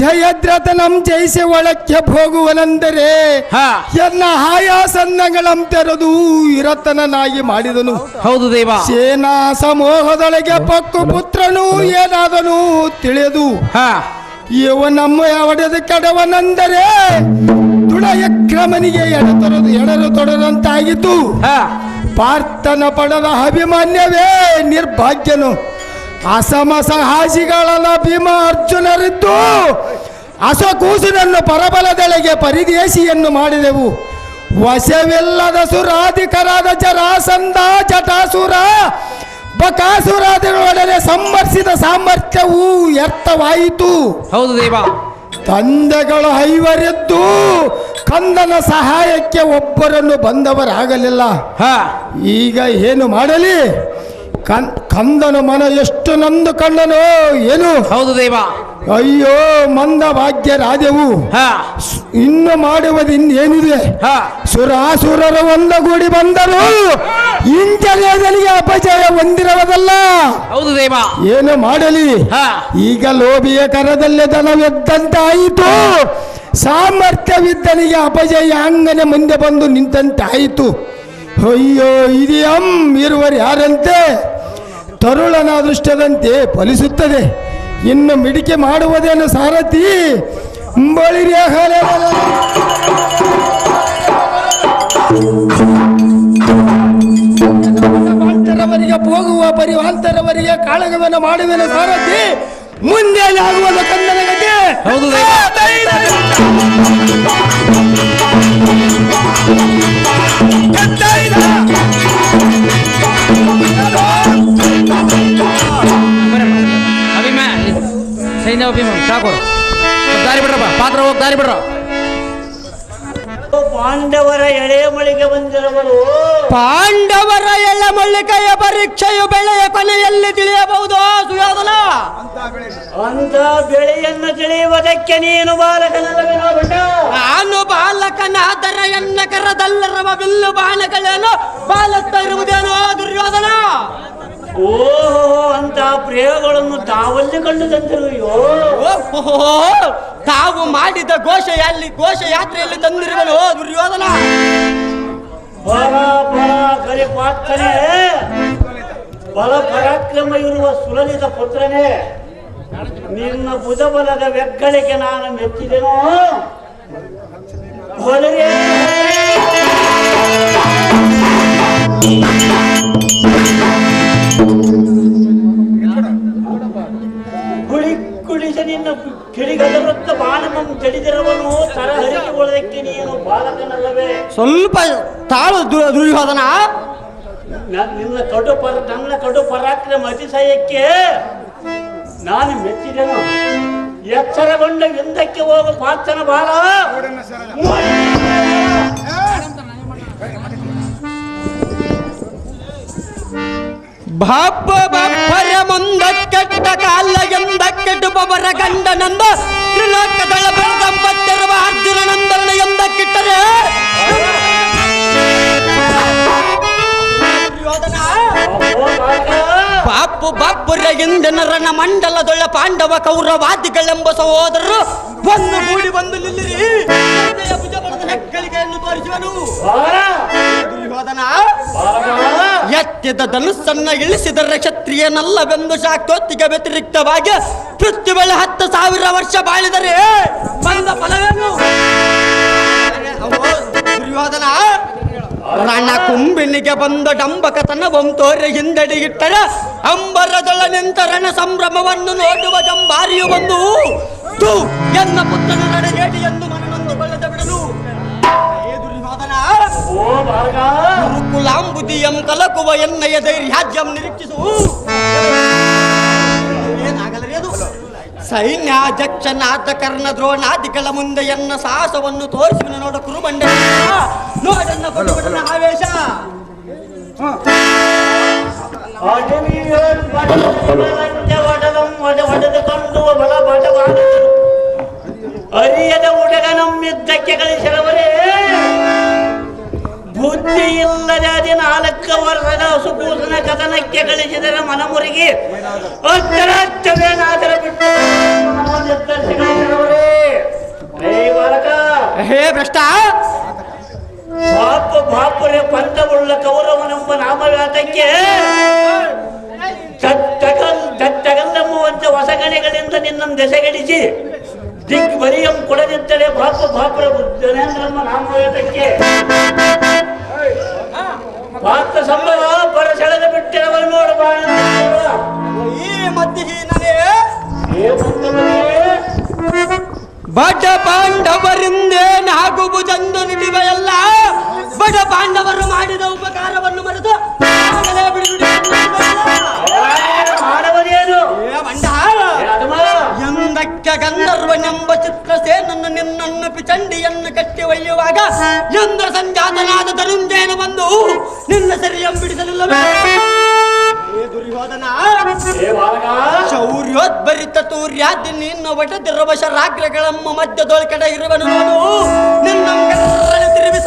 ಜಯದ್ರಥನಂ ಜಯಿಸಿ ಒಳಕ್ಕೆ ಹೋಗುವನೆಂದರೆ ಎನ್ನ ಆಯಾಸನ್ನಗಳಂ ತೆರೆದು ಇರತನನಾಗಿ ಮಾಡಿದನು. ಹೌದು ದೇವ. ಸೇನಾ ಸಮೂಹದೊಳಗೆ ಪಕ್ಕು ಪುತ್ರನು ಏನಾದನು ತಿಳಿದು ಇವ ನಮ್ಮ ಒಡೆದ ಕೆಡವನೆಂದರೆ ತುಳಯಕ್ರಮನಿಗೆ ಎಡರು ತೊಡರಂತಾಗಿತ್ತು. ಪಾರ್ಥನ ಪಡೆದ ಅಭಿಮನ್ಯವೇ ನಿರ್ಭಾಗ್ಯನು. ಅಸಮ ಸಾಹಸಿಗಳನ್ನ ಭೀಮ ಅರ್ಜುನರಿದ್ದು ಅಸಕೂಸಿನನ್ನು ಪರಬಲದೆಳೆಗೆ ಪರಿದೇಶಿಯನ್ನು ಮಾಡಿದೆವು. ವಶವಿಲ್ಲದ ಸುರಾಧಿಕರಾದ ಜರಾಸಂಧ ಜಟಾಸುರ ಬಕಾಸುರಾದಿಗಳೊಡನೆ ಸಂವರ್ಸಿದ ಸಾಮರ್ಥ್ಯವೂ ವ್ಯರ್ಥವಾಯಿತು. ಹೌದು ದೇವ. ತಂದೆಗಳು ಐವರೆದ್ದು ಕಂದನ ಸಹಾಯಕ್ಕೆ ಒಬ್ಬರನ್ನು ಬಂದವರಾಗಲಿಲ್ಲ. ಈಗ ಏನು ಮಾಡಲಿ? ಕಂದನು ಮನ ಎಷ್ಟು ನಂದು ಕಂಡನೋ ಏನು. ಹೌದು ದೇವ. ಅಯ್ಯೋ ಮಂದ ಭಾಗ್ಯರಾದೆವು, ಇನ್ನು ಮಾಡುವುದಿನ್ನೇನಿದೆ? ಸುರಾಸುರರ ಒಂದಗೂಡಿ ಬಂದರು ಇಂಜನೇದನಿಗೆ ಅಪಜಯ ಹೊಂದಿರುವುದಲ್ಲ. ಹೌದು ದೇವ. ಏನು ಮಾಡಲಿ? ಈಗ ಲೋಭಿಯ ಕರದಲ್ಲಿ ದನವೆದ್ದಂತಾಯಿತು, ಸಾಮರ್ಥ್ಯವಿದ್ದನಿಗೆ ಅಪಜಯ ಅಂಗನೆ ಮುಂದೆ ಬಂದು ನಿಂತಂತಾಯಿತು. ಅಯ್ಯೋ ಇದೆಯಂ ಇರುವರು ಯಾರಂತೆ ತರುಳನ ಅದೃಷ್ಟದಂತೆ ಫಲಿಸುತ್ತದೆ. ಇನ್ನು ಮಿಡಿಕೆ ಮಾಡುವುದೇನು ಸಾರಥಿ? ಪರಿವಾಂತರವರಿಗೆ ಹೋಗುವ ಪರಿವಾಂತರವರಿಗೆ ಕಾಳಗವನ್ನು ಮಾಡುವೆನು ಸಾರಥಿ. ಮುಂದೆ ಆಗುವುದು ಕಂದನ ಗತಿ. ಹೌದು ದಾರಿ ಬಿಡ್ರಪ್ಪ, ಪಾತ್ರ ಹೋಗಿ ದಾರಿ ಬಿಡ್ರ. ಪಾಂಡವರ ಎಳೆಮಳಿಗೆ ಬಂದಿರವರು ಪಾಂಡವರ ಎಳೆಮಳಿಕೆಯ ಪರೀಕ್ಷೆಯು ಬೆಳೆಯ ಕೊನೆಯಲ್ಲಿ ತಿಳಿಯಬಹುದು ಸುಯೋಧನ. ಅಂತ ಬೆಳೆಯನ್ನು ತಿಳಿಯುವುದಕ್ಕೆ ನೀನು ಬಾಲಕನಲ್ಲವೇನೋ? ನಾನು ಬಾಲಕನಾದರ ಎನ್ನ ಕರದಲ್ಲರವ ಬಿಲ್ಲು ಬಾಣಗಳನ್ನು ಬಾಲತ್ತ ಇರುವುದೇನೋ ದುರ್ಯೋಧನ. ಓಹೋ ಅಂತ ದೇಹಗಳನ್ನು ತಾವಲ್ಲಿ ಕಂಡು ತಂದಿರುವೆಯೋ? ಓಹೋ, ತಾವು ಮಾಡಿದ ಘೋಷಯಾತ್ರೆಯಲ್ಲಿ ತಂದಿರುವನು ದುರ್ಯೋಧನ. ಬಲ ಬಲ ಕರಿಪಾತ್ರನೇ, ಬಲ ಪರಾಕ್ರಮ ಇರುವ ಸುಲಲಿತ ಪುತ್ರನೇ, ನಿನ್ನ ಬುಧಬಲದ ಬೆಕ್ಕಳಿಗೆ ನಾನು ಮೆಚ್ಚಿದೆನೋ. ಹೊಲರೇ ಕುಳಿಸ ನಿನ್ನ ಕಿಡಿಗದರತ್ತ ಬಾಣಮಂ ಜಡಿದಿರವನು ತರಹರಿಸಿಕೊಳ್ಳದಕ್ಕೆ ನೀನು ಬಾಲಕನಲ್ಲವೇ? ಸ್ವಲ್ಪ ತಾಳು ದುರ್ಯೋಧನ. ನನ್ನ ಕಡು ಪರಾಕ್ರಮ ಅತಿಶಯಕ್ಕೆ ನಾನು ಮೆಚ್ಚಿದೆನು. ಎಚ್ಚರಗೊಂಡ ಹಿಂದಕ್ಕೆ ಹೋಗ ಪಾರ್ಥನ ಬಾಲ. ಬಾಪ್ಪರ ಮುಂದ ಕೆಟ್ಟ ಕಾಲ ಎಂದ ಕೆಡುಬವರ ಗಂಡನಂದ ತ್ರಿಲೋಕದಳ ಬೆಳೆದಂಬತ್ತಿರುವ ಅರ್ಜುನ ನಂದನ ಎಂದ ಕಿಟ್ಟರೆ ಬಾಪುರ ಇಂದಿನ ರಣ ಮಂಡಲದೊಳ ಪಾಂಡವ ಕೌರವಾದಿಗಳೆಂಬ ಸಹೋದರರು ಒಂದು ಕೂಡಿ ಬಂದು ನಿಲ್ಲಿರಿ. ಭುಜಬಲದ ಹೆಗ್ಗಳಿಗೆಯನ್ನು ತೋರಿಸುವನು ದುರ್ಯೋಧನ. ಎತ್ತಿದ ಧನುಸ್ಸನ್ನ ಇಳಿಸಿದರೆ ಕ್ಷತ್ರಿಯನಲ್ಲವೆಂದು ಶಾಕ್ತೋತ್ತಿಗೆ ವ್ಯತಿರಿಕ್ತವಾಗಿ ಪೃಥ್ವಿಯಲ್ಲಿ 10,000 ವರ್ಷ ಬಾಳಿದರೆ ಬಂದ ಫಲವೇನು? ದುರ್ಯೋಧನ, ರಣ ಕುಂಬಿನಿಗೆ ಬಂದ ಡಂಬಕತನವಂ ತೋರೆ ಹಿಂದಡಿಗಿಟ್ಟರ ಅಂಬರದೊಳ ನಿಂತ ರಣ ಸಂಭ್ರಮವನ್ನು ನೋಡುವ ಜಂಬಾರಿಯು ಬಂದು ತೂ ಎನ್ನ ಪುತ್ರನ ನಡೆಗೇಡಿ ಎಂದು ಮನನೊಂದುಕೊಳ್ಳದ ಬಿಡಲು. ದುರ್ಯೋಧನ, ಕುಲಾಂಬುದಿಯಂ ಕಲಕುವ ಎನ್ನಯ ಧೈರ್ಯಾಜ್ಯಂ ನಿರೀಕ್ಷಿಸು. ಏನಾಗಲರಿ ಅದು? ಸೈನ್ಯಾಧ್ಯಕ್ಷನಾದ ಕರ್ಣ ದ್ರೋಣಾದಿಗಳ ಮುಂದೆ ಎನ್ನ ಸಾಹಸವನ್ನು ತೋರಿಸುವ ನೋಡ ಕುರುಬಂಡ ನೋಡನ್ನ ಪಟುಪಟನ ಆವೇಶ. ಒಡೆದುಕೊಂಡು ಬಲ ಬಟವಾದ ಅರಿಯದ ಹುಡುಗನಮ್ಮಿದ್ದಕ್ಕೆ ಕಳಿಸಿದವರೇ. ಬುದ್ಧಿ ಇಲ್ಲದೆ 14 ವರ್ಷದ ಸುಕೂಸನ ಕಥನಕ್ಕೆ ಕಳಿಸಿದರೆ ಮನಮುರುಗಿ ಅಚ್ಚರಾಚವೇನಾದರ ಬಿಟ್ಟು ಹೇ ಭ್ರಷ್ಟ, ಬಾಪುರೆ ಪಂಥವುಳ್ಳ ಕೌರವನೆಂಬ ನಾಮವ್ಯಾತಕ್ಕೆ ಚಟ್ಟಗಲ್ಲೆಂಬುವಂತೆ ಹೊಸಗಣಿಗಳಿಂದ ನಿನ್ನನ್ನು ದೆಸೆಗಡಿಸಿ ದಿಗ್ಬಲಿಯಂ ಕೊಡದಿದ್ದಳೆ ಬಾಪುರ ಬುದ್ಧನೇಂದ್ರಮ್ಮ ನಾಮವ್ಯಾತಕ್ಕೆ ಪಾತ್ರ ಸಂಭವ ಪರಸೆಳೆದು ಬಿಟ್ಟಿರವರು ನೋಡಬಾರ. ಈ ಮಧ್ಯಹೀನನೇ ಬಡ ಪಾಂಡವರಿಂದೇನಾಗುವುದೆಂದು ನುಡಿವೆಯಲ್ಲ. ಬಡ ಪಾಂಡವರು ಮಾಡಿದ ಉಪಕಾರವನ್ನು ಮರೆತು ಮಾಡವನೇನು ಎಂದಕ್ಕೆ ಗಂಧರ್ವನೆಂಬ ಚಿತ್ರಸೇನನ್ನು ನಿನ್ನನ್ನು ಪಿಚಂಡಿಯನ್ನು ಕಟ್ಟಿ ಒಯ್ಯುವಾಗ ಎಂದ್ರ ಸಂಜಾತನಾದ ಧನುಂಜಯನು ಬಂದು ನಿನ್ನ ಸರಿಯಂಬಿಡಿಸಲಿಲ್ಲವೇ? ದುರ್ಯೋಧನ, ಶೌರ್ಯೋದ್ಭರಿತ ತೂರ್ಯಾದಿ ನಿನ್ನ ಒಡೆದಿರುವ ಶರಾಗ್ರಗಳಮ್ಮ ಮಧ್ಯದೊಳಗಡೆ ಇರುವನು ನೋಡು. ನಿನ್ನ ತಿರುವಿ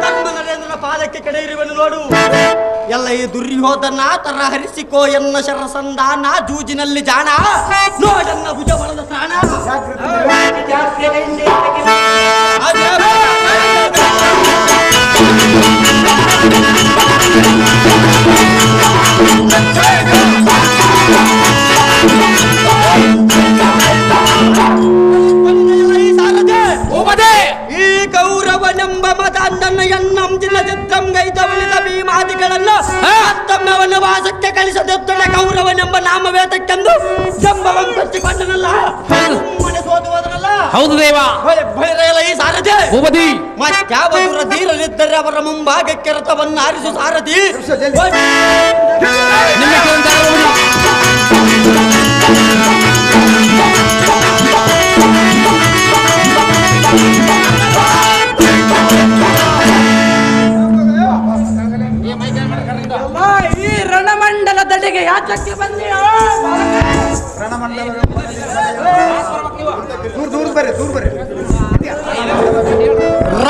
ಧರ್ಮನರೇಂದ್ರನ ಪಾದಕ್ಕೆ ಕಡೆ ಇರುವನು ನೋಡು. ಎಲ್ಲ ಈ ದುರ್ಯೋಧನ ತರ ಹರಿಸಿಕೋ ಎನ್ನ ಶರಸಂಧಾನ ಜೂಜಿನಲ್ಲಿ ಜಾಣ ನೋಡನ್ನ ಭುಜಬಲದ ಪ್ರಾಣ. ಈ ಕೌರವನೆಂಬ ಮತಾಂಧನ ಎನ್ನಂಜಿನ ಚಿತ್ರಂ ಗೈದವಳಿದ ಭೀಮಾದಿಗಳನ್ನು ಮತ್ತೊಮ್ಮೆ ವನವಾಸಕ್ಕೆ ಕಳಿಸದೊತ್ತಡೆ ಕೌರವನೆಂಬ ನಾಮವೇತಕ್ಕೆಂದು ಜಂಬವಂ ಕಚ್ಚಿಕೊಂಡನಲ್ಲ. ಮನೆ ಸೋತು ಹೋದನಲ್ಲ. ಹೌದು ದೇವ. ಭೈರಲ್ಲ ಈ ಸಾರಥಿ ಭೂಪತಿ. ಮತ್ಯಾವ ಧೀರರಿದ್ದರೆ ಅವರ ಮುಂಭಾಗಕ್ಕೆ ರಥವನ್ನು ಆರಿಸು ಸಾರಥಿ. ಈ ರಣಮಂಡಲ ದಡೆಗೆ ಯಾತಕ್ಕೆ ಬಂದಿಯೋ?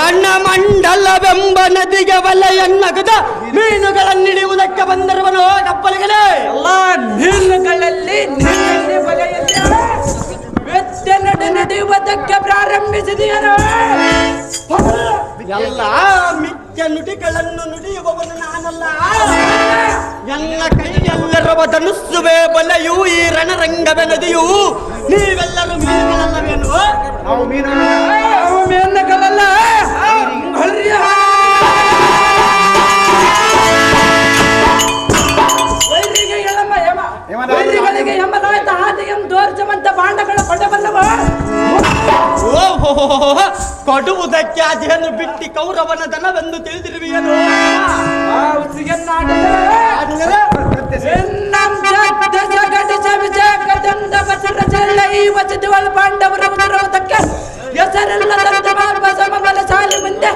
ಬಣ್ಣ ಮಂಡಲವೆಂಬ ನದಿಗೆ ವಲೆಯನ್ನಗದ ಮೀನುಗಳನ್ನಿಡಿಯುವುದಕ್ಕೆ ಬಂದಿರುವನು ಕಪ್ಪಲಿಗೆ ಎಲ್ಲ ಮೀನುಗಳಲ್ಲಿ ನೀರಲ್ಲಿ ಬಲೆಯಲ್ಲಿ ವ್ಯತ್ಯ ನಡೆಯುವುದಕ್ಕೆ ಪ್ರಾರಂಭಿಸಿದೆಯರು. ಎಲ್ಲ ಮಿಥ್ಯ ನುಡಿಗಳನ್ನು ನುಡಿಯುವವನು ನಾನಲ್ಲ. ಎಲ್ಲ ಕೈಯೆಲ್ಲರವ ಧನುಸ್ಸುವೆ ಬಲೆಯು ಈ ರಣರಂಗವೇ ನದಿಯು. ನೀವೆಲ್ಲರೂ ಮೀನುಗಳಲ್ಲವೇನು? ನಾವು ಮೀನುಗಳಲ್ಲ. ವೈರಿಗಳಿಗೆ ಯಮರಾಜ ಆದಿಯಂ ದೋರ್ಜವಂತ ಬಾಂಡಗಳ ಕೊಡಬಲ್ಲವ. ಓಹೋ, ಕೊಡುವುದಕ್ಕೆ ಅದೇನು ಬಿಟ್ಟಿ ಕೌರವನ ದನವೆಂದು ತಿಳಿದಿರುವೆಯನು. ಪಾಂಡವರ ಉದರೋದಕ್ಕೆ ಹೆಸರೆಲ್ಲದಂತೆ ಸಮಬಲಶಾಲಿ ಮುಂದೆ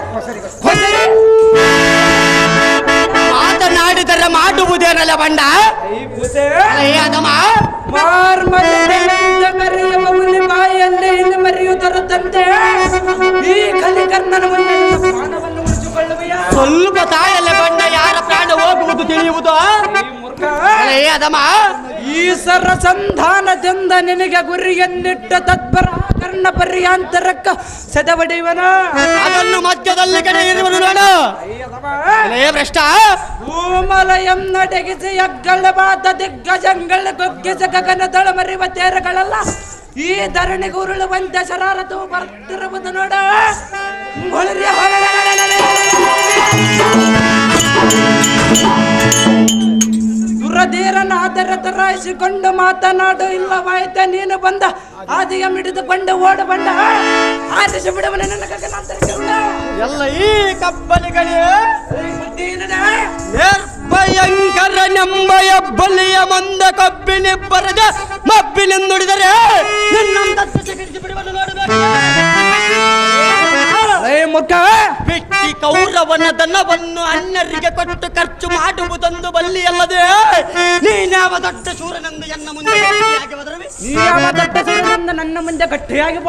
ಮಾತನಾಡಿದರೆ ಮಾಡುವುದೇನಲ್ಲ ಬಂಡ ಅದಮ್ಮ. ಮರೆಯುವ ಹುಲಿ ಬಾಯಲ್ಲಿ ಇಲ್ಲಿ ಮರೆಯುವುದರಂತೆ ಈ ಕಲಿಕರ್ಣನ ಮುಂದೆ ಪ್ರಾಣವನ್ನು ಉಳಿಸಿಕೊಳ್ಳುವೆಯ. ಸ್ವಲ್ಪ ತಾಯಲ್ಲ ಬಂಡ, ಯಾರ ಪ್ರಾಣ ಹೋಗುವುದು ತಿಳಿಯುವುದು ಅದಮ್ಮ. ಈ ಸರಸಂಧಾನದಿಂದ ನಿನಗೆ ಗುರಿಯನ್ನಿಟ್ಟ ತತ್ಪರ ಕರ್ಣ ಪರ್ಯಾಂತರಕ್ಕ ಸದವಡಿವನ. ಅದನ್ನು ಮಧ್ಯದಲ್ಲಿ ಕಡೆ ಇರುವನು ನೋಡು ಭ್ರಷ್ಟ. ಭೂಮಲಯಂ ನಡಗಿಸಿ ಯಗ್ಗಳವಾದ ದಿಗ್ಗಜಗಳ ಗೊಗ್ಗಿಸ ಗಗನದಳ ಮರಿವ ತೇರಗಳಲ್ಲ ಈ ಧರಣಿಗೆ ಉರುಳುವಂತೆ ಶರಾರಥವು ಬರ್ತಿರುವುದು ನೋಡ. ದುರಧೀರನಾದರ ತರಾಯಿಸಿಕೊಂಡು ಮಾತನಾಡು, ಇಲ್ಲವಾಯ್ತ ನೀನು ಬಂದ ಆದಿಯ ಮಿಡಿದುಕೊಂಡು ಓಡ ಬಂಡ ಆದಿಸಿ ಬಿಡುವನ ನನ್ನ ಗಗನಾಂತರಕ್ಕೆ. ಎಲ್ಲ ಈ ಕಪ್ಪಲಿಗಳೇ ನಿರ್ಭಯಂಕರ ನೆಂಬಯ ಬಲಿಯ ಮುಂದ ಕಬ್ಬಿನಿಬ್ಬರದ ಮಬ್ಬಿನೆಂದುಡಿದರೆ ನಿನ್ನಂತ ಬಿಡುವನು ನೋಡಬೇಕು. ಬಿಟ್ಟಿ ಕೌರವನ ದನವನ್ನು ಅನ್ಯರಿಗೆ ಕೊಟ್ಟು ಖರ್ಚು ಮಾಡುವುದೊಂದು ಬಲ್ಲಿಯಲ್ಲದೆ ನೀನ್ಯಾವ ದೊಡ್ಡ ಶೂರನೆಂದು ಎನ್ನ ಮುಂದೆ ನನ್ನ ಮುಂದೆ ಗಟ್ಟಿಯಾಗಿ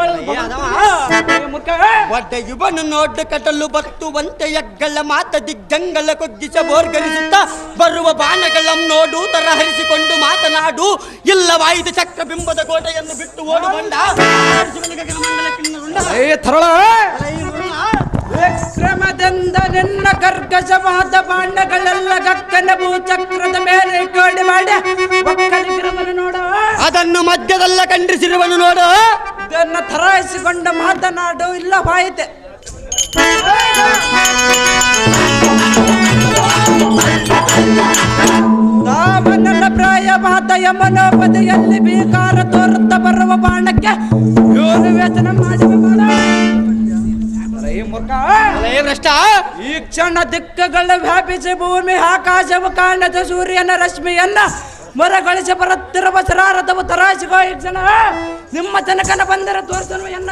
ಇವನು ನೋಡು ಕಟಲು ಬರ್ತುವಂತೆ ಯಗ್ಗಳ ಮಾತ ದಿಗ್ಗಂಗಳ ಕೊಗ್ಗಿಸ ಬೋರ್ಗರಿಸುತ್ತ ಬರುವ ಬಾಣಗಳನ್ನು ನೋಡು ತರ ಹರಿಸಿಕೊಂಡು ಮಾತನಾಡು, ಇಲ್ಲವಾಯಿತು ಚಕ್ರ ಬಿಂಬದ ಕೋಟೆಯನ್ನು ಬಿಟ್ಟು ಓಡು ಬಂಡ. ವಿಕ್ರಮದಿಂದ ನಿನ್ನ ಕರ್ಕಶವಾದ ಬಾಂಡಗಳೆಲ್ಲ ಗಕ್ಕನ ಭೂಚಕ್ರದ ಮೇಲೆ ಕೋಡಿ ಮಾಡಿ ಒಕ್ಕಲಿಗರವನು ನೋಡು. ಅದನ್ನು ಮಧ್ಯದಲ್ಲ ಖಂಡಿಸಿರುವನು ನೋಡು. ಇದನ್ನು ತರಾಯಿಸಿಕೊಂಡು ಮಾತನಾಡು, ಇಲ್ಲವಾಯಿತೆ ದಾಮನ ಪ್ರಾಯವಾದ ಯಮನೋಪದೆಯಲ್ಲಿ ಭೀಕಾರ ತೋರುತ್ತ ಬರುವ ಬಾಣಕ್ಕೆ ಯೋನು ವೇತನ ಮಾಡುವ ಈ ಕ್ಷಣ ದಿಕ್ಕಗಳ ವ್ಯಾಪಿಸಿ ಭೂಮಿ ಆಕಾಶವು ಕಾಣದ ಸೂರ್ಯನ ರಶ್ಮಿಯನ್ನ ಮರಗಳಿಸಿ ಬರುತ್ತಿರುವ ಶರಾರಥವು ತರಾಯಿಸಿಗೋ. ಈ ಕ್ಷಣ ನಿಮ್ಮ ತನಕನ ಬಂದರ ತೋರಿಸಲು ಎಲ್ಲ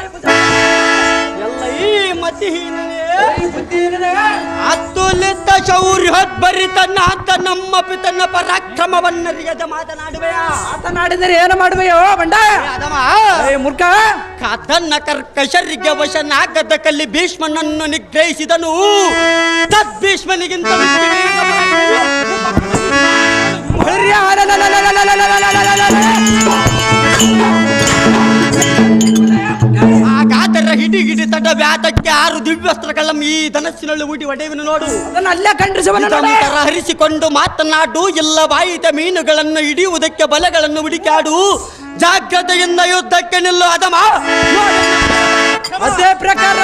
ಈ ಮತಿಹೀನನೇ ಅತುಲಿತ ಶೌರ್ಯೋದ್ಭರಿತನಾದ ನಮ್ಮ ಪಿತನ ಪರಾಕ್ರಮವನ್ನರಿಯದ ಮಾತನಾಡುವೆಯಾ? ಮಾತನಾಡಿದರೆ ಏನು ಮಾಡುವೆಯೋ ಬಂಡ ಮೂರ್ಖ. ಕದನ ಕರ್ಕಶರಿಗೆ ವಶನಾಗದ ಕಲ್ಲಿ ಭೀಷ್ಮನನ್ನು ನಿಗ್ರಹಿಸಿದನು. ತದ್ಭೀಷ್ಮನಿಗಿಂತ ಹಾಗಾದರೆ ಹಿಡಿ ತಡ ವ್ಯಾತಕ್ಕೆ 6 ದಿವ್ಯಸ್ತ್ರಗಳ ಈ ಧನಸ್ಸಿನಲ್ಲಿ ಊಟಿ ಒಡೆಯುವನು ನೋಡು. ಅದನ್ನು ಅಲ್ಲೇ ಖಂಡಿಸುವನು. ಹರಿಸಿಕೊಂಡು ಮಾತನಾಡು, ಇಲ್ಲವಾಯಿತ ಮೀನುಗಳನ್ನು ಹಿಡಿಯುವುದಕ್ಕೆ ಬಲೆಗಳನ್ನು ಹುಡುಕಾಡು. ಜಾಗ್ರತೆಯಿಂದ ಯುದ್ಧಕ್ಕೆ ನಿಲ್ಲು ಅದಮ. ಅದೇ ಪ್ರಕಾರ